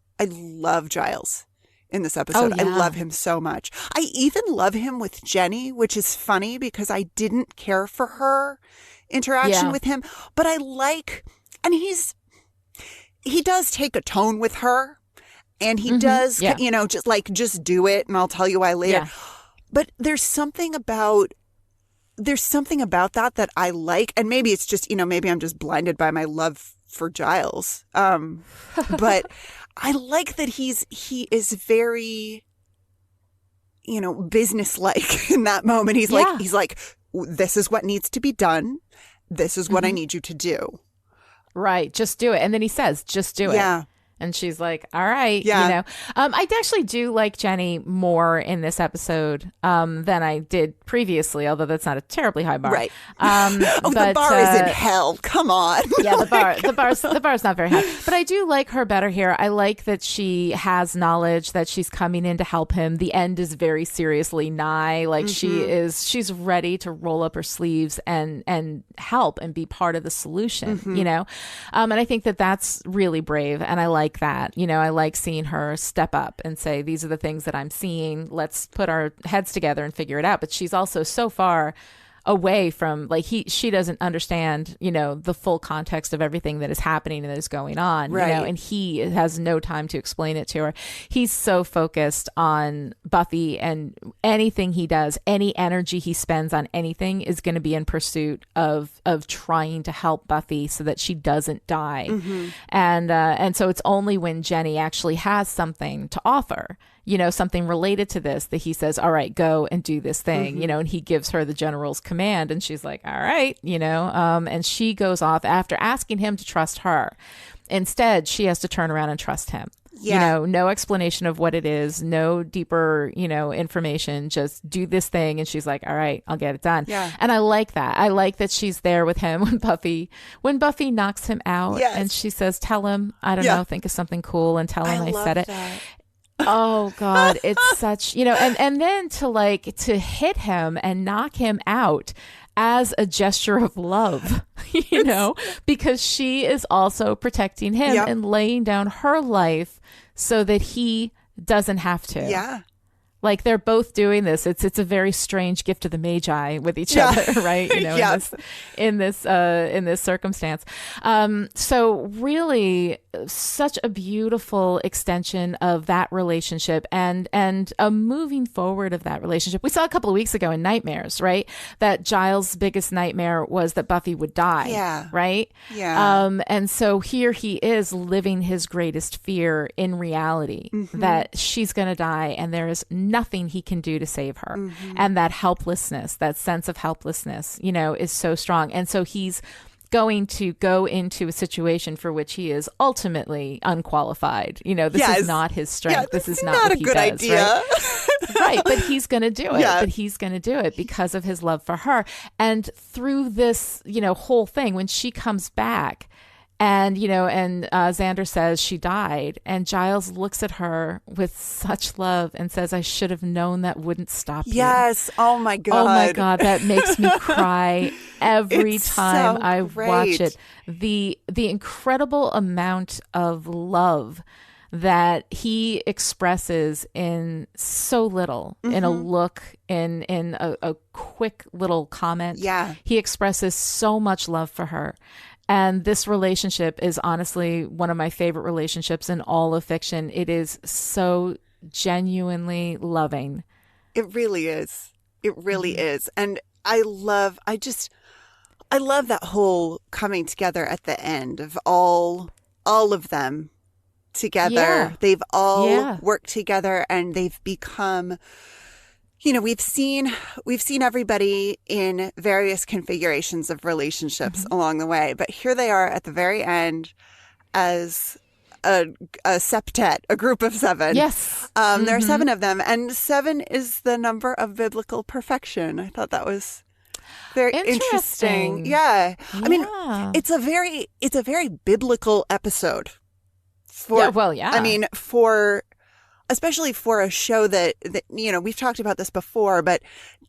Giles in this episode. I love him so much. I even love him with Jenny, which is funny because I didn't care for her interaction with him, but I like, and he does take a tone with her, and he does, you know, just do it and I'll tell you why later. Yeah. But there's something about that I like, and maybe it's just, you know, maybe I'm just blinded by my love for Giles. But I like that he is very, you know, businesslike in that moment. He's like, this is what needs to be done. This is what I need you to do. Right. Just do it. And then he says, just do it. Yeah. And she's like, all right, yeah. You know. I actually do like Jenny more in this episode than I did previously, although that's not a terribly high bar. Right. The bar is in hell. Come on. Yeah, the bar's not very high. But I do like her better here. I like that she has knowledge that she's coming in to help him. The end is very seriously nigh. Like she's ready to roll up her sleeves and help and be part of the solution, you know. And I think that that's really brave, and I like that. You know, I like seeing her step up and say, these are the things that I'm seeing. Let's put our heads together and figure it out. But she's also so far away from, like, she doesn't understand, you know, the full context of everything that is happening and that is going on, right. You know, and he has no time to explain it to her. He's so focused on Buffy, and anything he does, any energy he spends on anything is going to be in pursuit of trying to help Buffy so that she doesn't die. And so it's only when Jenny actually has something to offer, you know, something related to this, that he says, all right, go and do this thing, you know, and he gives her the general's command, and she's like, all right, you know, and she goes off after asking him to trust her. Instead, she has to turn around and trust him. Yeah. You know, no explanation of what it is, no deeper, you know, information, just do this thing. And she's like, all right, I'll get it done. Yeah. And I like that. I like that she's there with him when Buffy knocks him out, and she says, tell him, I don't know, think of something cool and tell him I said it. That. Oh God, it's such, you know, and then to hit him and knock him out as a gesture of love, you know, because she is also protecting him and laying down her life so that he doesn't have to. Yeah. Like they're both doing this. It's a very strange gift of the Magi with each other, right? You know, Yes. in this circumstance. So really, such a beautiful extension of that relationship and a moving forward of that relationship. We saw a couple of weeks ago in Nightmares, right? That Giles' biggest nightmare was that Buffy would die. Yeah. Right. Yeah. And so here he is living his greatest fear in reality, that she's going to die and there is nothing he can do to save her. And that helplessness, that sense of helplessness, you know, is so strong. And so he's going to go into a situation for which he is ultimately unqualified. You know, this is not his strength. Yeah, this is not not what a he good does, idea. Right? Right, but he's going to do it. Yeah. But he's going to do it because of his love for her. And through this, you know, whole thing, when she comes back, and, you know, and Xander says she died, and Giles looks at her with such love and says, I should have known that wouldn't stop you. Yes. Oh my God. Oh my God. That makes me cry every It's time so I great. watch it. The incredible amount of love that he expresses in so little, in a look, in a quick little comment. Yeah. He expresses so much love for her. And this relationship is honestly one of my favorite relationships in all of fiction. It is so genuinely loving. It really is. It really is. And I love that whole coming together at the end of all of them together. Yeah. They've all worked together and they've become, you know, we've seen everybody in various configurations of relationships along the way, but here they are at the very end as a septet, a group of 7. Yes. There are 7 of them, and 7 is the number of biblical perfection. I thought that was very interesting. Yeah. I mean, it's a very biblical episode. I mean, especially for a show that, you know, we've talked about this before, but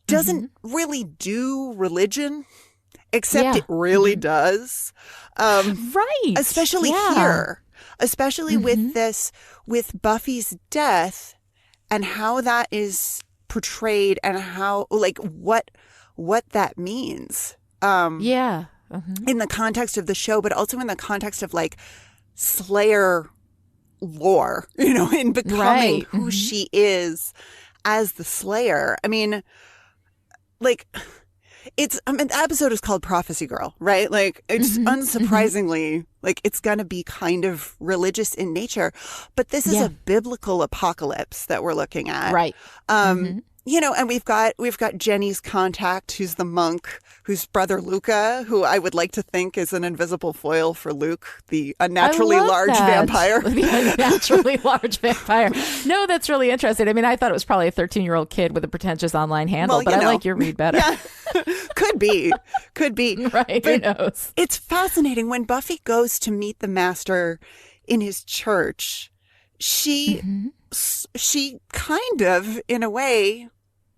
doesn't really do religion, except it really does. Right. Especially here. Especially with Buffy's death and how that is portrayed and how, like, what that means. In the context of the show, but also in the context of, like, Slayer lore, you know, in becoming who she is as the Slayer. I mean, like, the episode is called Prophecy Girl, right? Like, it's unsurprisingly, like, it's going to be kind of religious in nature, but this is a biblical apocalypse that we're looking at. Right. You know, and we've got Jenny's contact, who's the monk, whose brother Luca, who I would like to think is an invisible foil for Luke, the unnaturally large vampire. The unnaturally large vampire. No, that's really interesting. I mean, I thought it was probably a 13-year-old kid with a pretentious online handle, but I like your read better. Yeah. Could be. Right, but who knows? It's fascinating. When Buffy goes to meet the Master in his church, she kind of, in a way,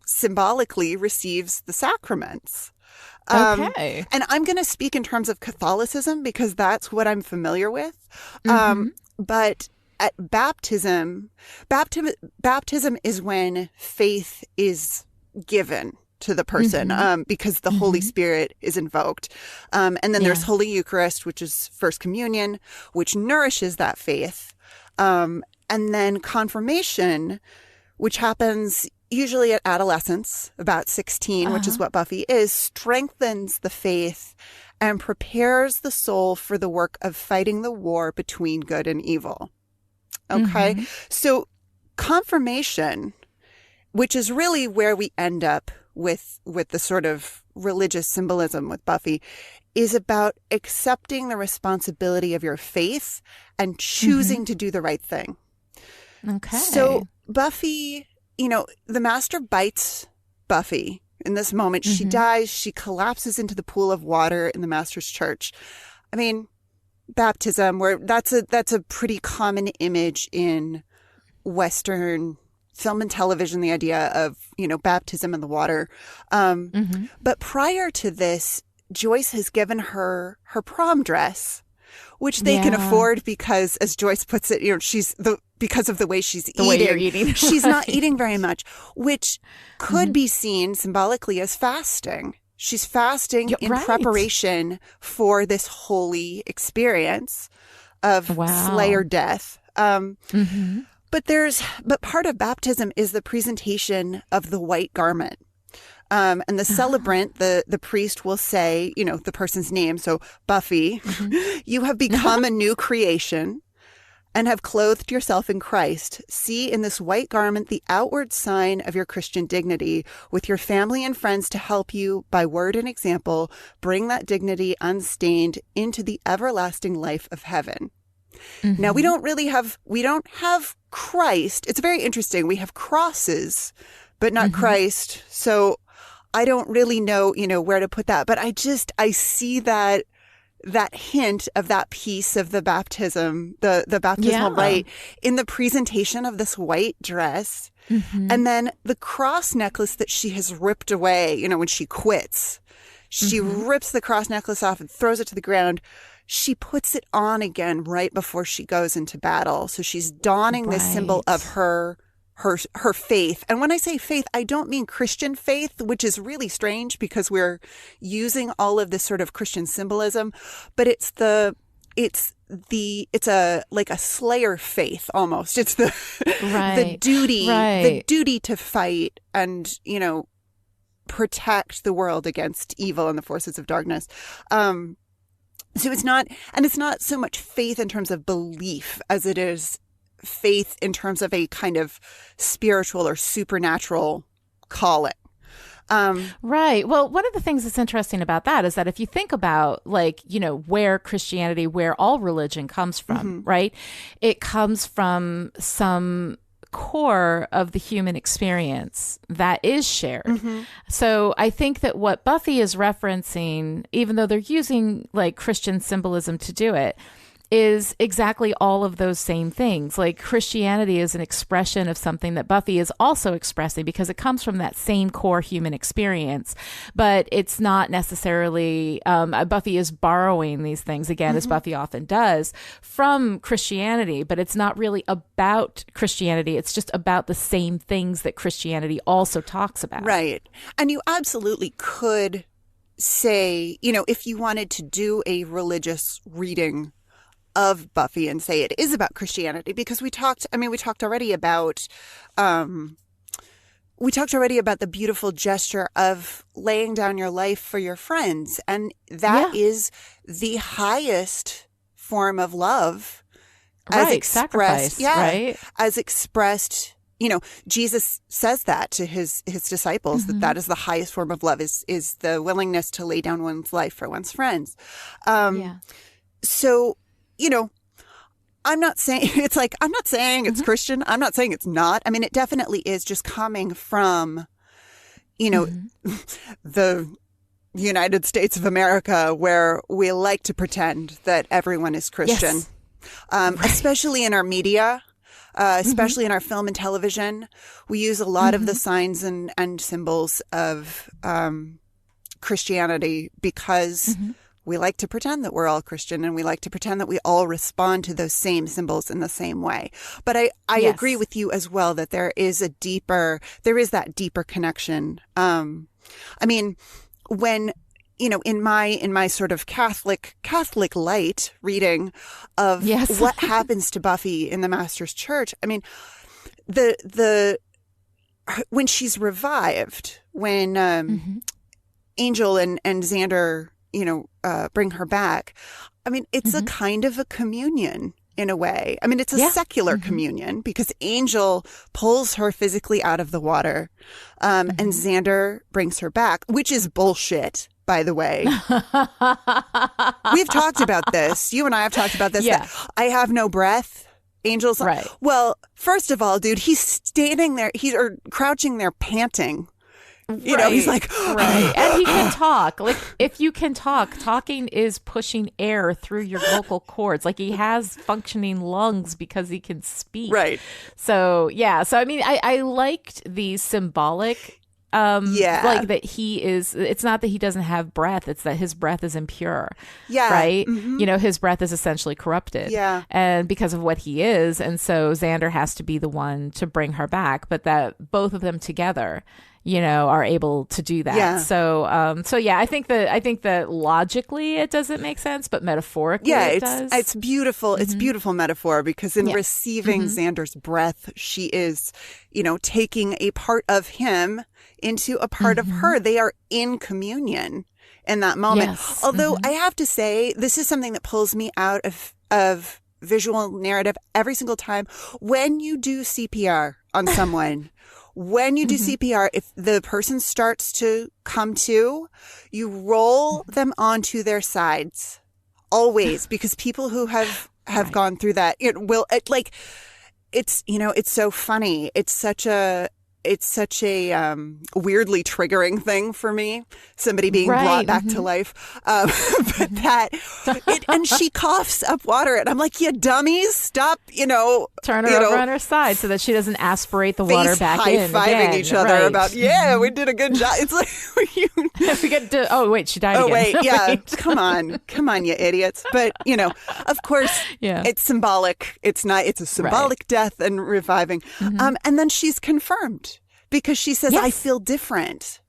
symbolically receives the sacraments. Okay. And I'm going to speak in terms of Catholicism because that's what I'm familiar with. But at baptism is when faith is given to the person because the Holy Spirit is invoked. And then there's Holy Eucharist, which is First Communion, which nourishes that faith. And then confirmation, which happens usually at adolescence, about 16, which is what Buffy is, strengthens the faith and prepares the soul for the work of fighting the war between good and evil. Okay? So confirmation, which is really where we end up with the sort of religious symbolism with Buffy, is about accepting the responsibility of your faith and choosing to do the right thing. Okay. So Buffy, you know, the Master bites Buffy in this moment. She dies. She collapses into the pool of water in the Master's church. I mean, baptism, where that's a pretty common image in Western film and television, the idea of, you know, baptism in the water. But prior to this, Joyce has given her prom dress, which they can afford because, as Joyce puts it, you know, she's the because of the way she's the way you're eating. She's not eating very much, which could be seen symbolically as fasting. She's fasting in preparation for this holy experience of Slayer death. But part of baptism is the presentation of the white garment. And the celebrant, the priest will say, the person's name. So Buffy, you have become a new creation and have clothed yourself in Christ. See in this white garment the outward sign of your Christian dignity, with your family and friends to help you by word and example, bring that dignity unstained into the everlasting life of heaven. Now, we don't have Christ. It's very interesting. We have crosses, but not Christ. So I don't really know, where to put that. But I see that hint of that piece of the baptism, the baptismal rite in the presentation of this white dress. And then the cross necklace that she has ripped away, when she quits. She rips the cross necklace off and throws it to the ground. She puts it on again right before she goes into battle. So she's donning this symbol of her faith. And when I say faith, I don't mean Christian faith, which is really strange because we're using all of this sort of Christian symbolism, but it's a Slayer faith almost. It's the duty to fight and, protect the world against evil and the forces of darkness. So it's not so much faith in terms of belief as it is faith in terms of a kind of spiritual or supernatural calling. Right. Well, one of the things that's interesting about that is that if you think about where all religion comes from, right? It comes from some core of the human experience that is shared. So I think that what Buffy is referencing, even though they're using Christian symbolism to do it, is exactly all of those same things. Like Christianity is an expression of something that Buffy is also expressing because it comes from that same core human experience, but it's not necessarily, Buffy is borrowing these things again, as Buffy often does, from Christianity, but it's not really about Christianity. It's just about the same things that Christianity also talks about. Right. And you absolutely could say, if you wanted to do a religious reading of Buffy and say it is about Christianity, because we talked already about the beautiful gesture of laying down your life for your friends. And that is the highest form of love as expressed. Sacrifice, right? As expressed, Jesus says that to his disciples, that is the highest form of love is the willingness to lay down one's life for one's friends. So, I'm not saying it's Christian. I'm not saying it's not. I mean, it definitely is just coming from, the United States of America, where we like to pretend that everyone is Christian, especially in our media, especially in our film and television. We use a lot of the signs and symbols of Christianity because we like to pretend that we're all Christian, and we like to pretend that we all respond to those same symbols in the same way. But I agree with you as well that there is that deeper connection. I mean, when, in my sort of Catholic light reading of what happens to Buffy in the Master's Church, I mean, when she's revived, when Angel and Xander bring her back. I mean, it's a kind of a communion in a way. I mean, it's a secular communion because Angel pulls her physically out of the water, and Xander brings her back, which is bullshit, by the way. We've talked about this. You and I have talked about this. Yeah. I have no breath. Angel's right. Well, first of all, dude, he's standing there, crouching there panting. He's like, right. And he can talk. Like, if you can talk, talking is pushing air through your vocal cords. Like, he has functioning lungs because he can speak. Right. So, yeah. So, I mean, I liked the symbolic Like that it's not that he doesn't have breath, it's that his breath is impure. Yeah. Right? His breath is essentially corrupted. Yeah. And because of what he is. And so Xander has to be the one to bring her back, but that both of them together, are able to do that. Yeah. So I think that logically it doesn't make sense, but metaphorically it does. It's beautiful. It's beautiful metaphor because in receiving Xander's breath, she is, taking a part of him into a part of her. They are in communion in that moment. Yes. Although I have to say, this is something that pulls me out of visual narrative every single time. When you do CPR on someone, when you do CPR, if the person starts to come to, you roll them onto their sides always, because people who have gone through that, it's so funny. It's such a weirdly triggering thing for me, somebody being brought back to life. And she coughs up water and I'm like, you dummies, stop, turn her over on her side so that she doesn't aspirate the water back in. High-fiving each other about, we did a good job. It's like, we get to, oh wait, she died again. Oh wait, yeah, come on, you idiots. But, of course, it's symbolic. It's a symbolic death and reviving. And then she's confirmed. Because she says, I feel different.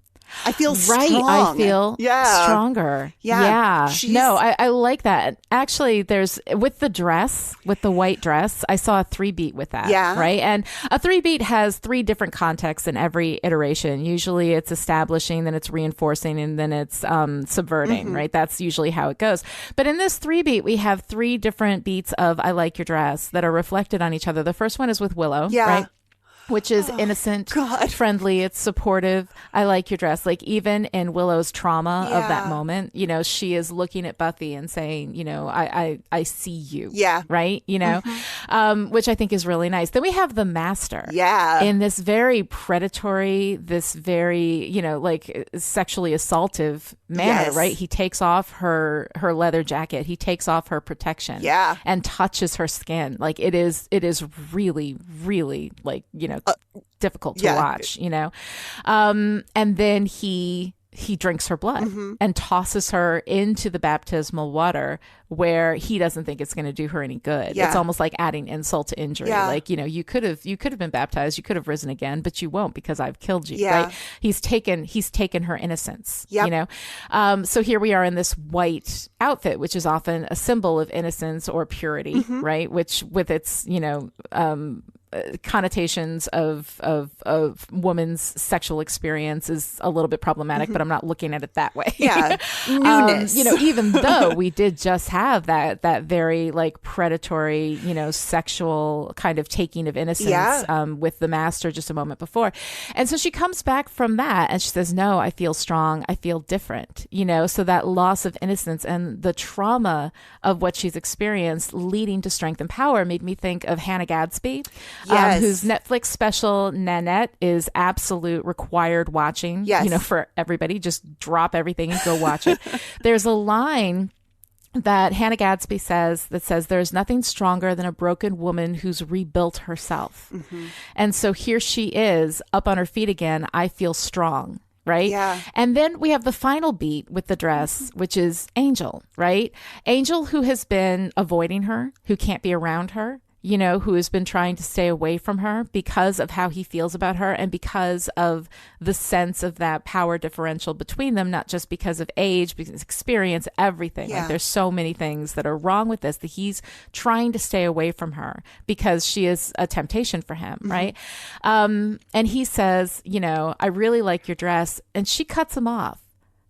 I feel strong. I feel stronger. Yeah. No, I like that. Actually, with the white dress, I saw a 3-beat with that. Yeah. Right. And a 3-beat has 3 different contexts in every iteration. Usually it's establishing, then it's reinforcing, and then it's subverting. Right. That's usually how it goes. But in this 3-beat, we have 3 different beats of I like your dress that are reflected on each other. The first one is with Willow. Yeah. Right? Which is innocent, friendly, it's supportive. I like your dress. Like even in Willow's trauma of that moment, she is looking at Buffy and saying, I see you. Yeah. Right. Which I think is really nice. Then we have the master. Yeah. In this very predatory, this very, like sexually assaultive manner, Yes. right? He takes off her leather jacket. He takes off her protection. Yeah. And touches her skin. Like it is really, really like, difficult to watch, and then he drinks her blood and tosses her into the baptismal water where he doesn't think it's going to do her any good. Yeah. It's almost like adding insult to injury. Yeah. Like, you could have been baptized, you could have risen again, but you won't because I've killed you. Yeah. Right? He's taken her innocence. Yep. So here we are in this white outfit, which is often a symbol of innocence or purity, right? Which with its, connotations of woman's sexual experience is a little bit problematic, but I'm not looking at it that way. Yeah. Newness. Even though we did just have that very like predatory, sexual kind of taking of innocence with the master just a moment before. And so she comes back from that and she says, no, I feel strong. I feel different, so that loss of innocence and the trauma of what she's experienced leading to strength and power made me think of Hannah Gadsby. Yes. Whose Netflix special Nanette is absolute required watching. Yes. For everybody, just drop everything and go watch it. There's a line that Hannah Gadsby says there's nothing stronger than a broken woman who's rebuilt herself. And so here she is up on her feet again. I feel strong. Right. Yeah. And then we have the final beat with the dress, which is Angel, right? Angel, who has been avoiding her, who can't be around her, who has been trying to stay away from her because of how he feels about her and because of the sense of that power differential between them, not just because of age, because experience, everything. Yeah. Like there's so many things that are wrong with this that he's trying to stay away from her because she is a temptation for him, right? And he says, I really like your dress. And she cuts him off.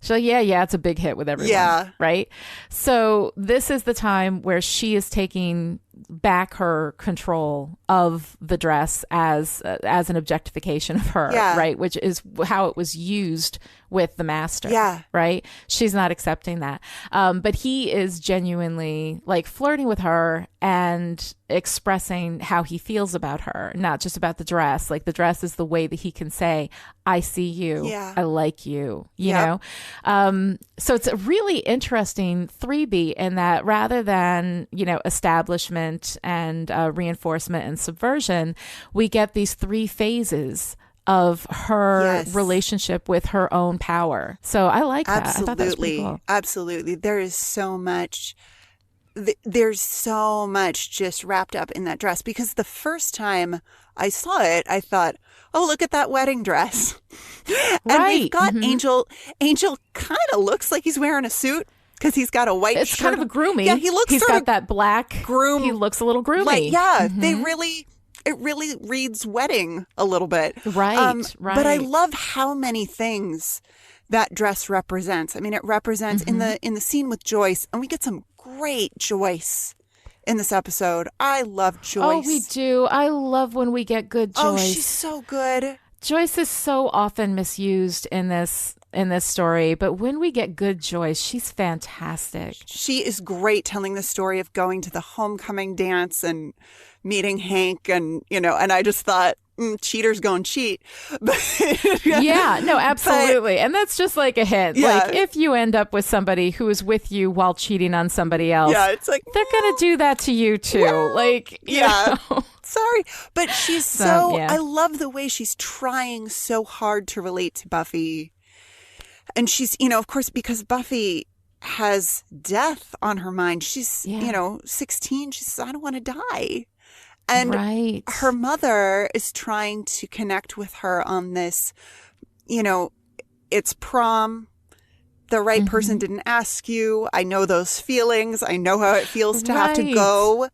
So yeah, it's a big hit with everyone. Yeah. Right. So this is the time where she is taking back her control of the dress as an objectification of her. Yeah. Right. Which is how it was used with the master. Yeah. Right. She's not accepting that. But he is genuinely like flirting with her and expressing how he feels about her, not just about the dress. Like the dress is the way that he can say, I see you. Yeah. I like you, you know? So it's a really interesting 3-beat in that rather than, establishment and reinforcement and subversion, we get these 3 phases of her Yes. relationship with her own power. So I like that. I thought that was pretty cool. Absolutely. There is so much. There's so much just wrapped up in that dress, because the first time I saw it, I thought, oh, look at that wedding dress. And we've got Angel. Angel kind of looks like he's wearing a suit because he's got a white shirt. It's kind of a groomy. Yeah, he's got that black groom. He looks a little groomy. Like, yeah, it really reads wedding a little bit. Right. But I love how many things that dress represents. I mean, it represents in the scene with Joyce, and we get some great Joyce in this episode. I love Joyce. Oh, we do. I love when we get good Joyce. Oh, she's so good. Joyce is so often misused in this story, but when we get good Joyce, she's fantastic. She is great telling the story of going to the homecoming dance and meeting Hank, and and I just thought, cheaters gonna cheat. Yeah, no, absolutely. And that's just like a hint. Yeah. Like, if you end up with somebody who is with you while cheating on somebody else, it's like, they're gonna do that to you too. Like, you know. Sorry, but she's I love the way she's trying so hard to relate to Buffy. And she's, of course, because Buffy has death on her mind. She's, 16. She says, I don't want to die. And her mother is trying to connect with her on this, it's prom. The right person didn't ask you. I know those feelings. I know how it feels to have to go.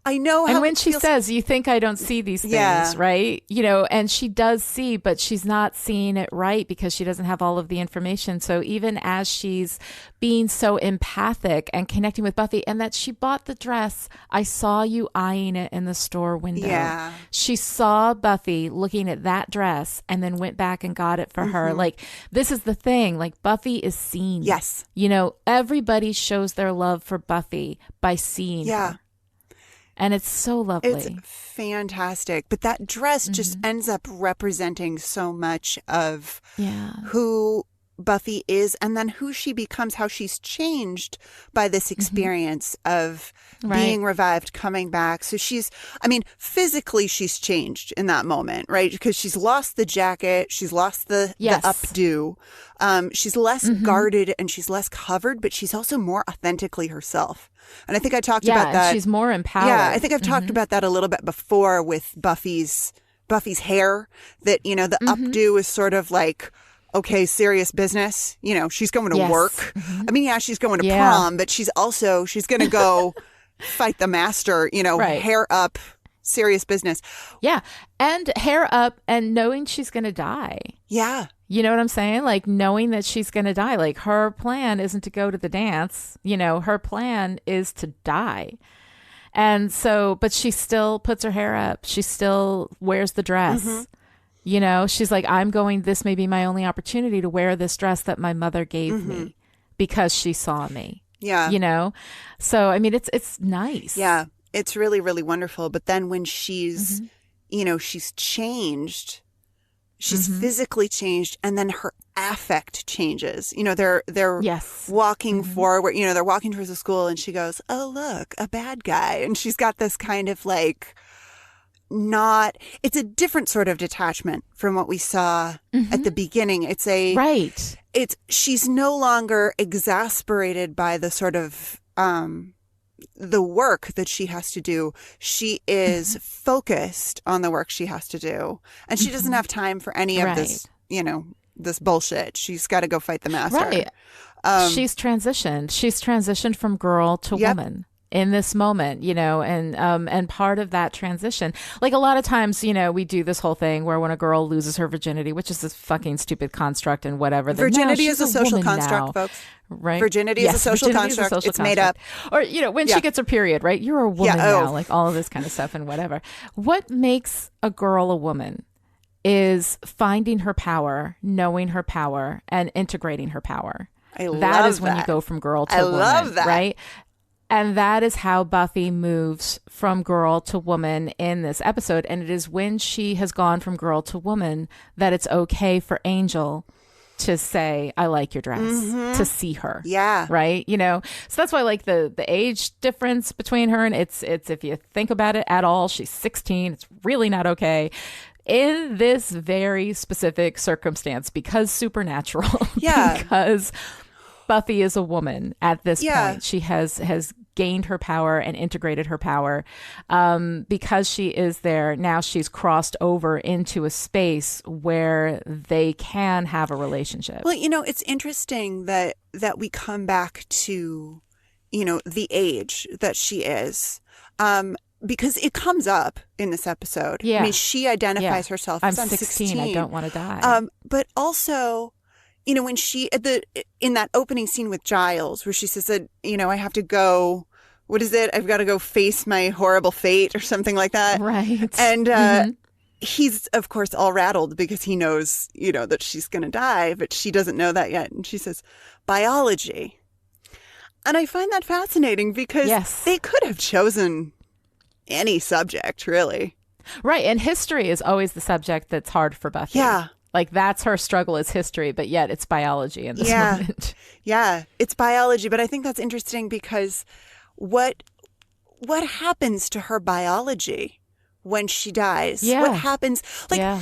I know how. And when she says, you think I don't see these things, right? And she does see, but she's not seeing it right because she doesn't have all of the information. So even as she's being so empathic and connecting with Buffy, and that she bought the dress, I saw you eyeing it in the store window. Yeah. She saw Buffy looking at that dress and then went back and got it for her. Like, this is the thing. Like, Buffy is seen. Yes. Everybody shows their love for Buffy by seeing her. And it's so lovely. It's fantastic. But that dress just ends up representing so much of who Buffy is, and then who she becomes, how she's changed by this experience of being revived, coming back. So physically she's changed in that moment, right? Because she's lost the jacket, she's lost the updo. She's less guarded and she's less covered, but she's also more authentically herself. And I think I talked about that. She's more empowered. Yeah, I think I've talked about that a little bit before with Buffy's hair, that, the updo is sort of like, okay, serious business. She's going to work. I mean, she's going to prom, but she's going to go fight the master, hair up, serious business. Yeah. And hair up and knowing she's going to die. Yeah. You know what I'm saying? Like, knowing that she's going to die. Like, her plan isn't to go to the dance. Her plan is to die. And so, but she still puts her hair up. She still wears the dress. She's like, this may be my only opportunity to wear this dress that my mother gave me because she saw me. Yeah. So, I mean, it's nice. Yeah. It's really, really wonderful. But then when she's, she's changed, she's physically changed, and then her affect changes. They're walking forward, they're walking towards the school, and she goes, oh, look, a bad guy. And she's got this kind of like, it's a different sort of detachment from what we saw at the beginning. She's no longer exasperated by the sort of, the work that she has to do. She is focused on the work she has to do. And she doesn't have time for any of this, this bullshit. She's got to go fight the master. Right. She's transitioned. She's transitioned from girl to woman in this moment, and part of that transition, like a lot of times, we do this whole thing where when a girl loses her virginity, which is this fucking stupid construct and whatever. Virginity is a social construct, folks. Right. Virginity is a social construct. It's made up. Or, when she gets her period, right? You're a woman now, like all of this kind of stuff and whatever. What makes a girl a woman is finding her power, knowing her power, and integrating her power. That is when you go from girl to woman. I love that. Right? And that is how Buffy moves from girl to woman in this episode. And it is when she has gone from girl to woman that it's okay for Angel to say, I like your dress, to see her. Yeah. Right? So that's why, like, the age difference between her and it's if you think about it at all, she's 16. It's really not okay. in this very specific circumstance, because supernatural, Yeah. because Buffy is a woman at this Yeah. point. She has gained her power and integrated her power. Because she is there, now she's crossed over into a space where they can have a relationship. Well, you know, it's interesting that we come back to, you know, the age that she is. Because it comes up in this episode. Yeah. I mean, she identifies herself I'm as 16. I don't want to die. But also, you know, when she in that opening scene with Giles, where she says that, you know, I have to go. What is it? I've got to go face my horrible fate or something like that. Right. And he's, of course, all rattled because he knows, you know, that she's going to die, but she doesn't know that yet. And she says, biology. And I find that fascinating because they could have chosen any subject, really. Right. And history is always the subject that's hard for Buffy. Yeah. Like, that's her struggle is history, but yet it's biology in this moment. Yeah, it's biology. But I think that's interesting because what happens to her biology when she dies? Yeah. What happens? Like,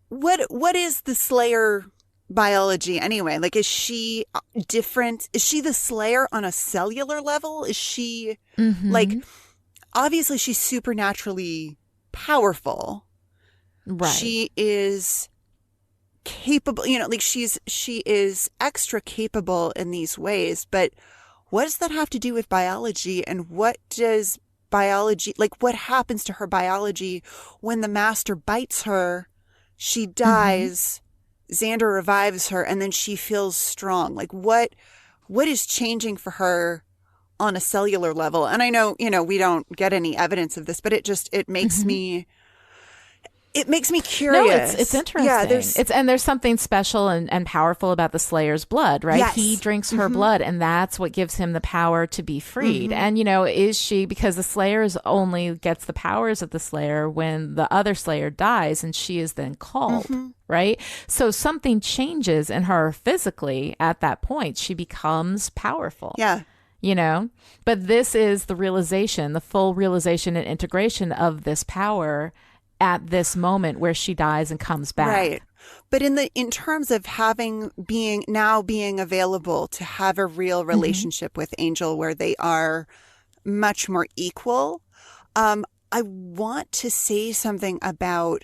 what is the Slayer biology anyway? Like, is she different? Is she the Slayer on a cellular level? Is she like, obviously she's supernaturally powerful. Right. She is capable, you know, like she is extra capable in these ways, but what does that have to do with biology? And what does biology, like what happens to her biology when the master bites her, she dies, Xander revives her, and then she feels strong? Like what is changing for her on a cellular level? And I know, you know, we don't get any evidence of this, but it makes me curious. No, it's interesting. Yeah, there's something special and powerful about the Slayer's blood, right? Yes. He drinks her blood, and that's what gives him the power to be freed. And, you know, is she, because the Slayer's only gets the powers of the Slayer when the other Slayer dies, and she is then called, right? So something changes in her physically at that point. She becomes powerful. Yeah. You know, but this is the realization, the full realization and integration of this power at this moment where she dies and comes back. Right. But in terms of being available to have a real relationship with Angel where they are much more equal, I want to say something about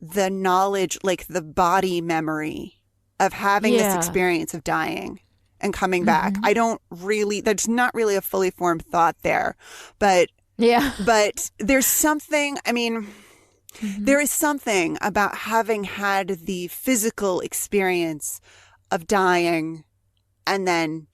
the knowledge, like the body memory of having this experience of dying and coming back. There's not really a fully formed thought there, but there's something, I mean, there is something about having had the physical experience of dying and then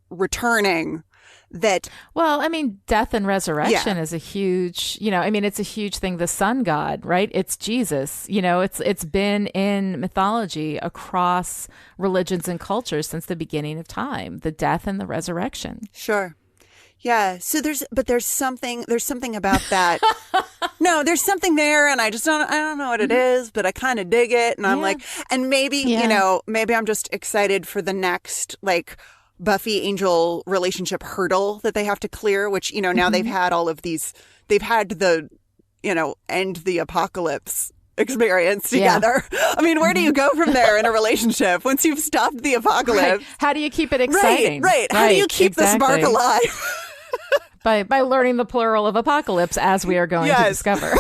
returning that. Well, I mean, death and resurrection is a huge, you know, I mean, it's a huge thing. The sun god, right? It's Jesus. You know, it's been in mythology across religions and cultures since the beginning of time, the death and the resurrection. Sure. Yeah. So there's something about that. No, there's something there, and I don't know what it is, but I kind of dig it. And I'm like, and maybe, you know, maybe I'm just excited for the next, like, Buffy Angel relationship hurdle that they have to clear, which, you know, now they've had they've had the, you know, end the apocalypse experience together. I mean, where do you go from there in a relationship once you've stopped the apocalypse? Right. How do you keep it exciting? Right. How do you keep the spark alive? By learning the plural of apocalypse, as we are going to discover.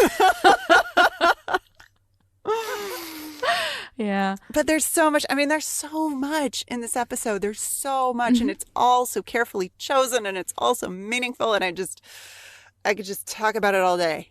Yeah. But there's so much in this episode. There's so much, and it's all so carefully chosen, and it's also meaningful, and I could just talk about it all day.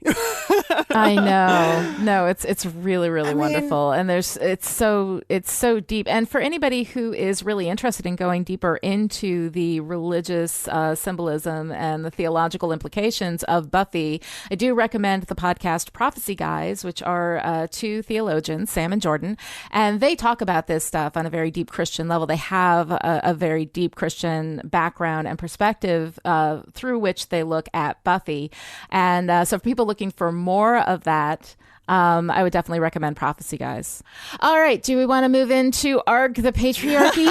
I know. No, it's really, really wonderful. And it's so deep. And for anybody who is really interested in going deeper into the religious symbolism and the theological implications of Buffy, I do recommend the podcast Prophecy Guys, which are two theologians, Sam and Jordan, and they talk about this stuff on a very deep Christian level. They have a very deep Christian background and perspective through which they look at Buffy. And so for people looking for more of that, I would definitely recommend Prophecy Guys. All right. Do we want to move into ARG, the patriarchy?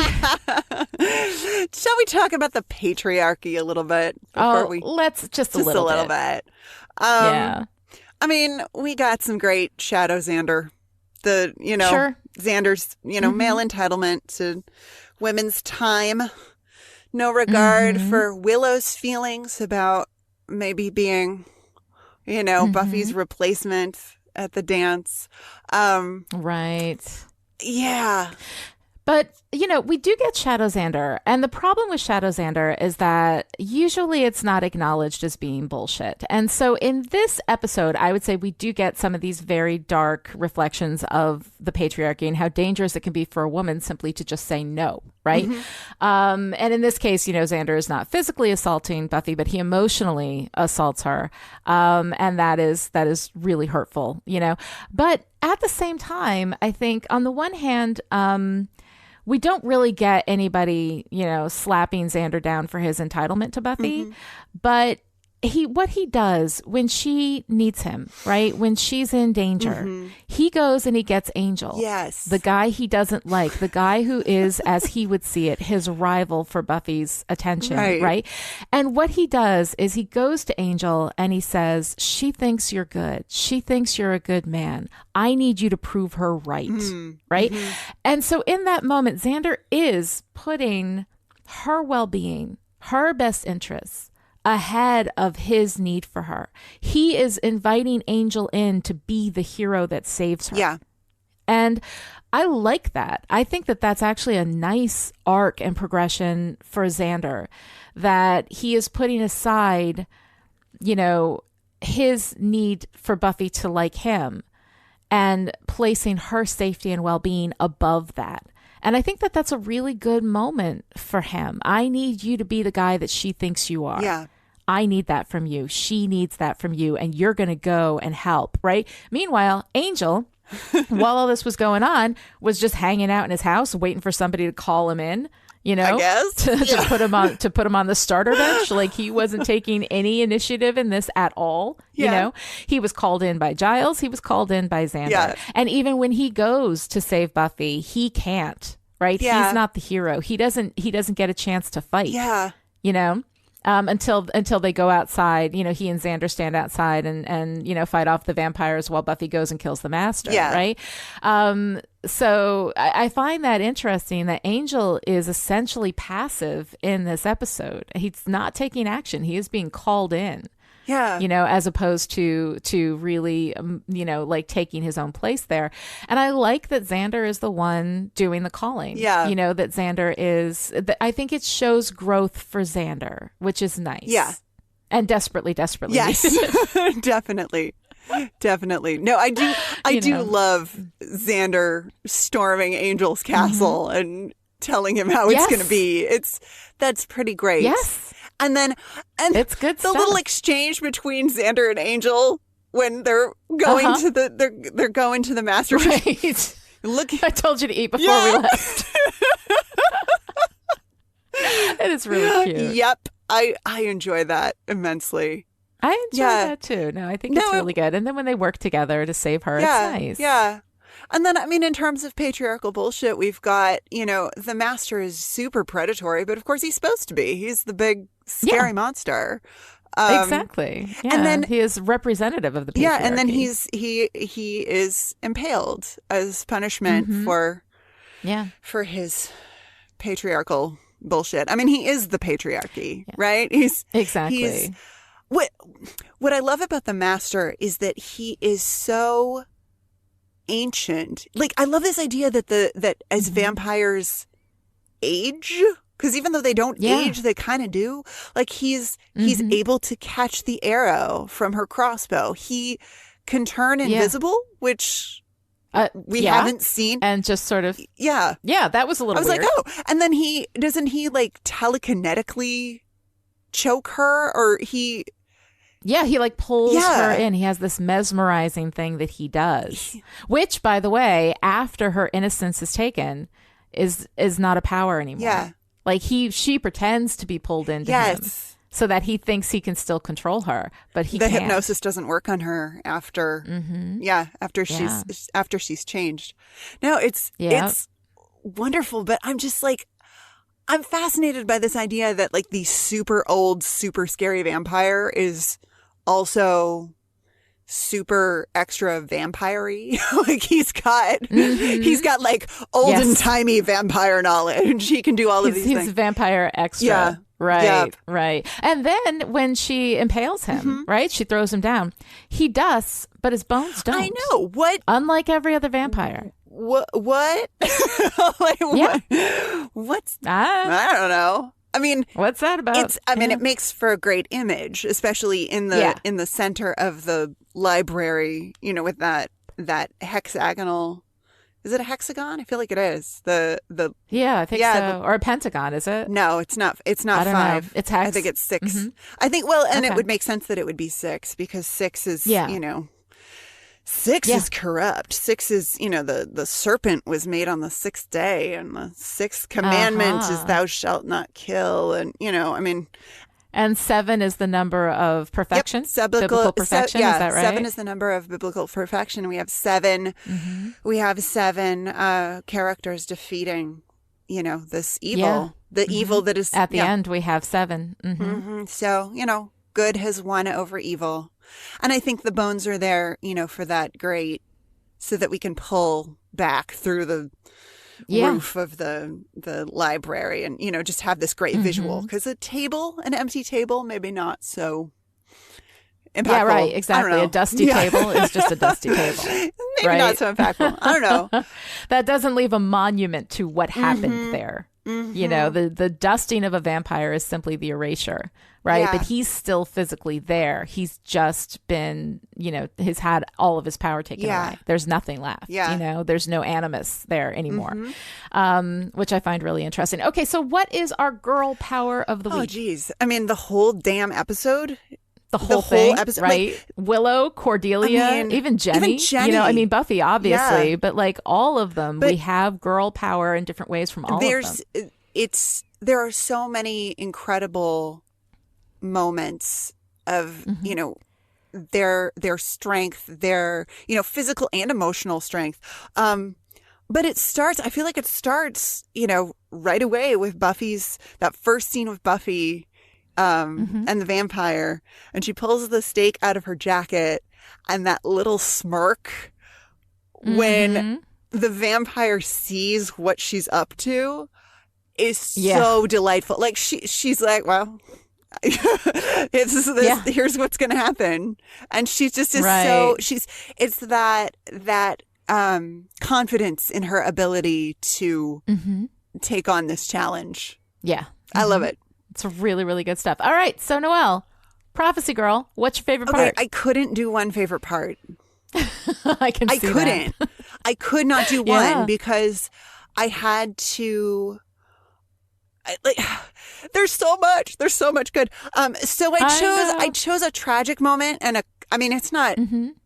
Shall we talk about the patriarchy a little bit? Let's just a little bit. Yeah. I mean, we got some great Shadow Xander the, Sure. Xander's, male entitlement to women's time. No regard for Willow's feelings about maybe being, Buffy's replacement at the dance. Right. Yeah. But, we do get Shadow Xander. And the problem with Shadow Xander is that usually it's not acknowledged as being bullshit. And so in this episode, I would say we do get some of these very dark reflections of the patriarchy and how dangerous it can be for a woman simply to just say no. Right. And in this case, Xander is not physically assaulting Buffy, but he emotionally assaults her. And that is really hurtful, But at the same time, I think on the one hand, we don't really get anybody, slapping Xander down for his entitlement to Buffy. But what he does when she needs him, right? When she's in danger, he goes and he gets Angel. Yes. The guy he doesn't like, the guy who is, as he would see it, his rival for Buffy's attention, right? And what he does is he goes to Angel and he says, she thinks you're good. She thinks you're a good man. I need you to prove her right, right? And so in that moment, Xander is putting her well-being, her best interests, ahead of his need for her. He is inviting Angel in to be the hero that saves her. Yeah. And I like that. I think that that's actually a nice arc and progression for Xander, that he is putting aside, his need for Buffy to like him and placing her safety and well-being above that. And I think that that's a really good moment for him. I need you to be the guy that she thinks you are. Yeah. I need that from you. She needs that from you. And you're going to go and help, right? Meanwhile, Angel, while all this was going on, was just hanging out in his house waiting for somebody to call him in, I guess. to put him on the starter bench. Like, he wasn't taking any initiative in this at all. He was called in by Giles. He was called in by Xander. Yeah. And even when he goes to save Buffy, he can't, right? Yeah. He's not the hero. He doesn't get a chance to fight. Yeah. Until they go outside, he and Xander stand outside and fight off the vampires while Buffy goes and kills the master. Yeah. Right. So I find that interesting that Angel is essentially passive in this episode. He's not taking action. He is being called in. Yeah. As opposed to really, like taking his own place there. And I like that Xander is the one doing the calling. Yeah. That Xander is, I think it shows growth for Xander, which is nice. Yeah. And desperately. Yes. Definitely. No, I do love Xander storming Angel's castle and telling him how it's going to be. That's pretty great. Yes. And it's good the stuff. little exchange between Xander and Angel when they're going to they're going to the master. Right. Look, I told you to eat before we left. It is really cute. Yep. I enjoy that immensely. I enjoy that too. No, I think it's really good. And then when they work together to save her, it's nice. Yeah. And then, in terms of patriarchal bullshit, we've got, the master is super predatory, but of course he's supposed to be. He's the big, scary monster. Exactly. Yeah. And then he is representative of the patriarchy. Yeah, and then he is impaled as punishment for his patriarchal bullshit. He is the patriarchy, right? He's what I love about the master is that he is so ancient. Like, I love this idea that as vampires age, because even though they don't age, they kind of do. Like, he's able to catch the arrow from her crossbow. He can turn invisible, which we haven't seen, and just sort of that was a little. I was weird. like, oh, and then he like telekinetically choke her, or he. Yeah, he like pulls her in. He has this mesmerizing thing that he does, which, by the way, after her innocence is taken, is not a power anymore. Yeah, like she pretends to be pulled into him, so that he thinks he can still control her, but he can't. Hypnosis doesn't work on her after. After she's changed. No, it's wonderful, but I'm just like. I'm fascinated by this idea that like the super old, super scary vampire is also super extra vampire-y. Like he's got like olden timey vampire knowledge. He can do all of these things. He's vampire extra. Yeah. Right, Yep. right. And then when she impales him, right, she throws him down. He does, but his bones don't. I know. What? Unlike every other vampire. What? Like, what's? I don't know. I mean, what's that about? It makes for a great image, especially in the center of the library. You know, with that hexagonal. Is it a hexagon? I feel like it is. I think so. Or a pentagon, is it? No, it's not. It's not I don't 5. know. It's hex. I think it's 6. Mm-hmm. I think. Well, and it would make sense that it would be 6 because 6 is. You know. 6 is corrupt. 6 is, you know, the serpent was made on the 6th day, and the 6th commandment is thou shalt not kill. And, you know, I mean. And 7 is the number of perfection? Yep, biblical perfection, is that right? 7 is the number of biblical perfection. We have 7. Mm-hmm. We have 7 characters defeating, you know, this evil. The evil that is. At the end, we have 7. Mm-hmm. Mm-hmm. So, you know, good has won over evil. And I think the bones are there, you know, for that so that we can pull back through the roof of the library and, you know, just have this great visual. Because an empty table, maybe not so impactful. Yeah, right, exactly. A dusty table is just a dusty table. Maybe not so impactful. I don't know. That doesn't leave a monument to what happened there. Mm-hmm. You know, the dusting of a vampire is simply the erasure, right? Yeah. But he's still physically there. He's just been, you know, he's had all of his power taken away. There's nothing left. Yeah. You know, there's no animus there anymore, which I find really interesting. Okay, so what is our girl power of the week? Oh, geez. I mean, the whole damn episode. The whole thing, episode, right? Like, Willow, Cordelia, even Jenny. You know, I mean, Buffy, obviously, but like all of them, we have girl power in different ways from all of them. There are so many incredible moments of, you know, their strength, their, you know, physical and emotional strength. But I feel like it starts, you know, right away with that first scene with Buffy. And the vampire, and she pulls the stake out of her jacket, and that little smirk when the vampire sees what she's up to is so delightful. Like she's like, well, here's what's going to happen. And she's just it's that confidence in her ability to take on this challenge. Yeah. I love it. It's really, really good stuff. All right. So, Noelle, Prophecy Girl, what's your favorite part? I couldn't do one favorite part. I couldn't. I could not do one because I had to. There's so much. There's so much good. So I chose a tragic moment and it's not.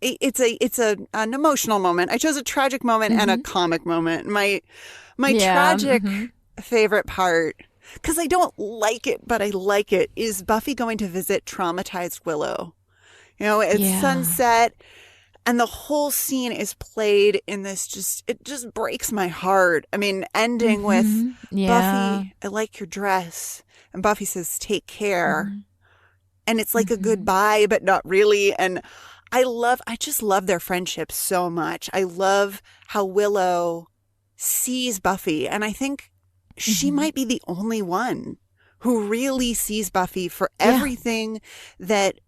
It's an emotional moment. I chose a tragic moment and a comic moment. My tragic favorite part. Because I don't like it, but I like it, is Buffy going to visit traumatized Willow. You know, it's sunset, and the whole scene is played in this it just breaks my heart. I mean, ending with, Buffy, I like your dress. And Buffy says, take care. And it's like a goodbye, but not really. And I just love their friendship so much. I love how Willow sees Buffy. And I think she might be the only one who really sees Buffy for everything that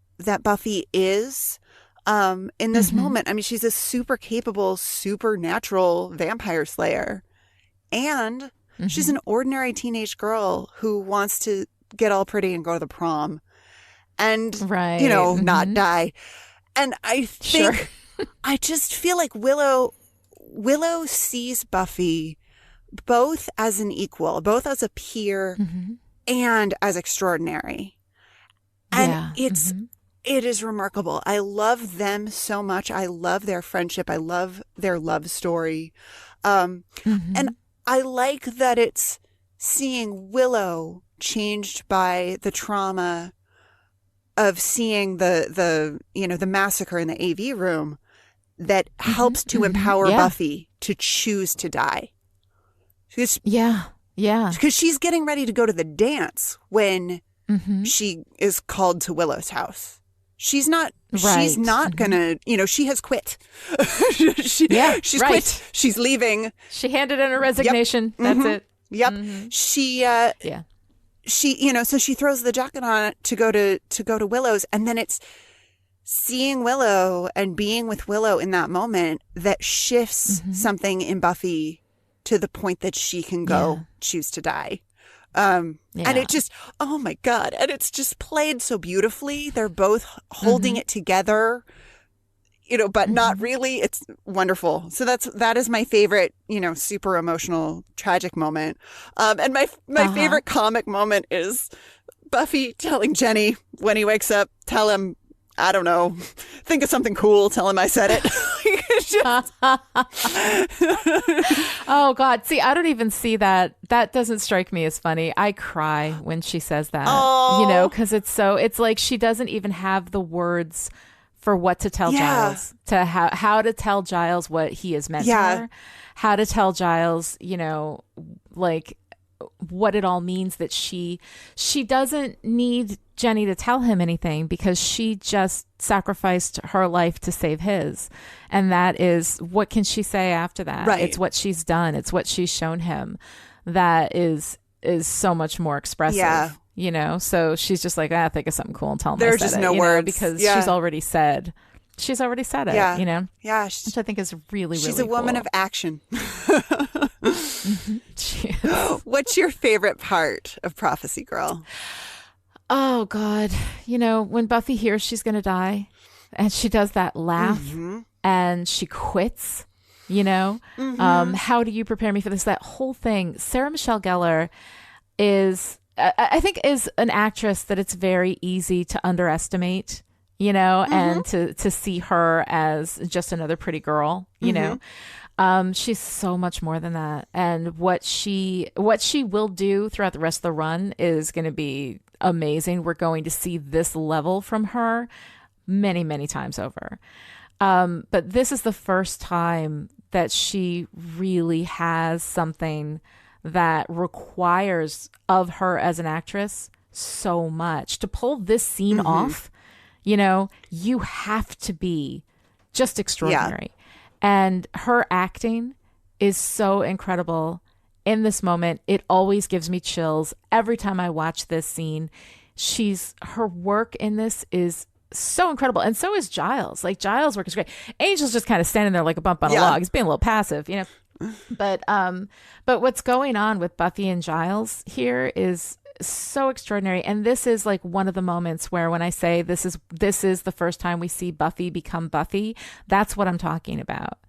Buffy is in this moment. I mean, she's a super capable, supernatural vampire slayer. And she's an ordinary teenage girl who wants to get all pretty and go to the prom and, you know, not die. And I think, I just feel like Willow sees Buffy both as an equal, both as a peer and as extraordinary. And it is remarkable. I love them so much. I love their friendship. I love their love story. And I like that it's seeing Willow changed by the trauma of seeing the massacre in the AV room that helps to empower Buffy to choose to die. Because she's getting ready to go to the dance when she is called to Willow's house. She's not Right. gonna, she has quit. She's right. quit. She's leaving. She handed in her resignation. That's it. Yep. Mm-hmm. So she throws the jacket on to go to Willow's, and then it's seeing Willow and being with Willow in that moment that shifts something in Buffy to the point that she can go choose to die. And it just, oh my God. And it's just played so beautifully. They're both holding it together, but not really. It's wonderful. So that is my favorite, super emotional, tragic moment. And my favorite comic moment is Buffy telling Jenny when he wakes up, tell him, I don't know, think of something cool, tell him I said it. Oh God. See, I don't even see that. That doesn't strike me as funny. I cry when she says that, because it's like she doesn't even have the words for what to tell Giles, to how to tell Giles what he has meant to her, how to tell Giles, like what it all means, that she doesn't need Jenny to tell him anything because she just sacrificed her life to save his. And that is, what can she say after that? Right. It's what she's done. It's what she's shown him that is so much more expressive. Yeah. So she's just like, think of something cool and tell him There's just no words. Because she's already said it, Yeah. which I think is really, really she's a woman cool. of action. She is. What's your favorite part of Prophecy Girl? Oh God. When Buffy hears she's going to die and she does that laugh and she quits, how do you prepare me for this? That whole thing. Sarah Michelle Gellar is, I think, is an actress that it's very easy to underestimate, and to see her as just another pretty girl, she's so much more than that. And what she will do throughout the rest of the run is going to be amazing. We're going to see this level from her many, many times over. But this is the first time that she really has something that requires of her as an actress so much. To pull this scene off, you have to be just extraordinary. And her acting is so incredible in this moment. It always gives me chills every time I watch this scene. Her work in this is so incredible. And so is Giles. Like, Giles' work is great. Angel's just kind of standing there like a bump on a log. He's being a little passive, But what's going on with Buffy and Giles here is so extraordinary. And this is like one of the moments where, when I say this is the first time we see Buffy become Buffy, that's what I'm talking about.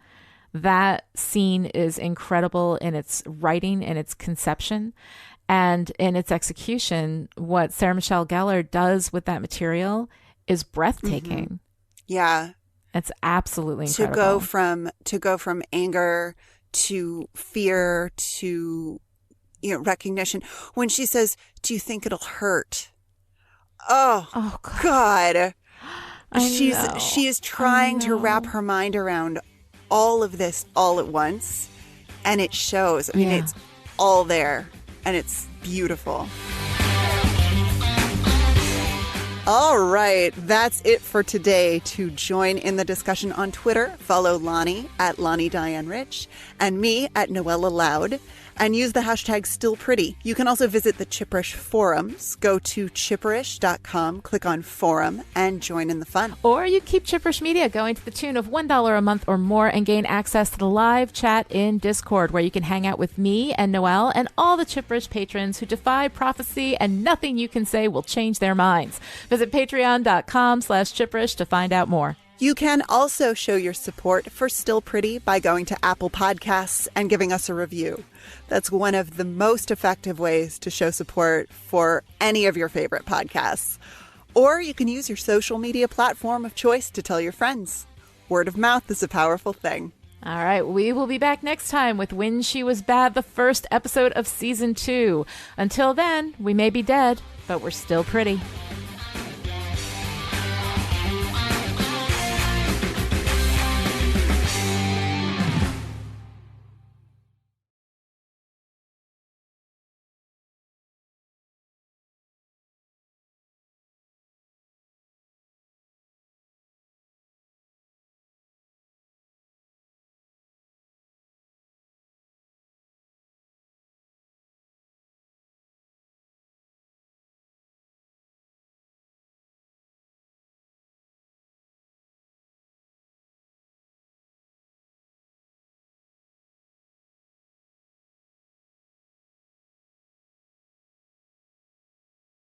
That scene is incredible in its writing and its conception and in its execution. What Sarah Michelle Gellar does with that material is breathtaking. Yeah. It's absolutely incredible. To go from anger to fear to recognition. When she says, "Do you think it'll hurt?" Oh God. She is trying to wrap her mind around all of this all at once, and it shows. I mean, it's all there, and it's beautiful. All right, that's it for today. To join in the discussion on Twitter, follow Lani at Lani Diane Rich and me at Noelle Loud, and use the hashtag StillPretty. You can also visit the Chipperish forums. Go to chipperish.com, click on forum, and join in the fun. Or you keep Chipperish Media going to the tune of $1 a month or more and gain access to the live chat in Discord, where you can hang out with me and Noelle and all the Chipperish patrons who defy prophecy, and nothing you can say will change their minds. Visit patreon.com/Chipperish to find out more. You can also show your support for Still Pretty by going to Apple Podcasts and giving us a review. That's one of the most effective ways to show support for any of your favorite podcasts. Or you can use your social media platform of choice to tell your friends. Word of mouth is a powerful thing. All right, we will be back next time with When She Was Bad, the first episode of Season 2. Until then, we may be dead, but we're still pretty.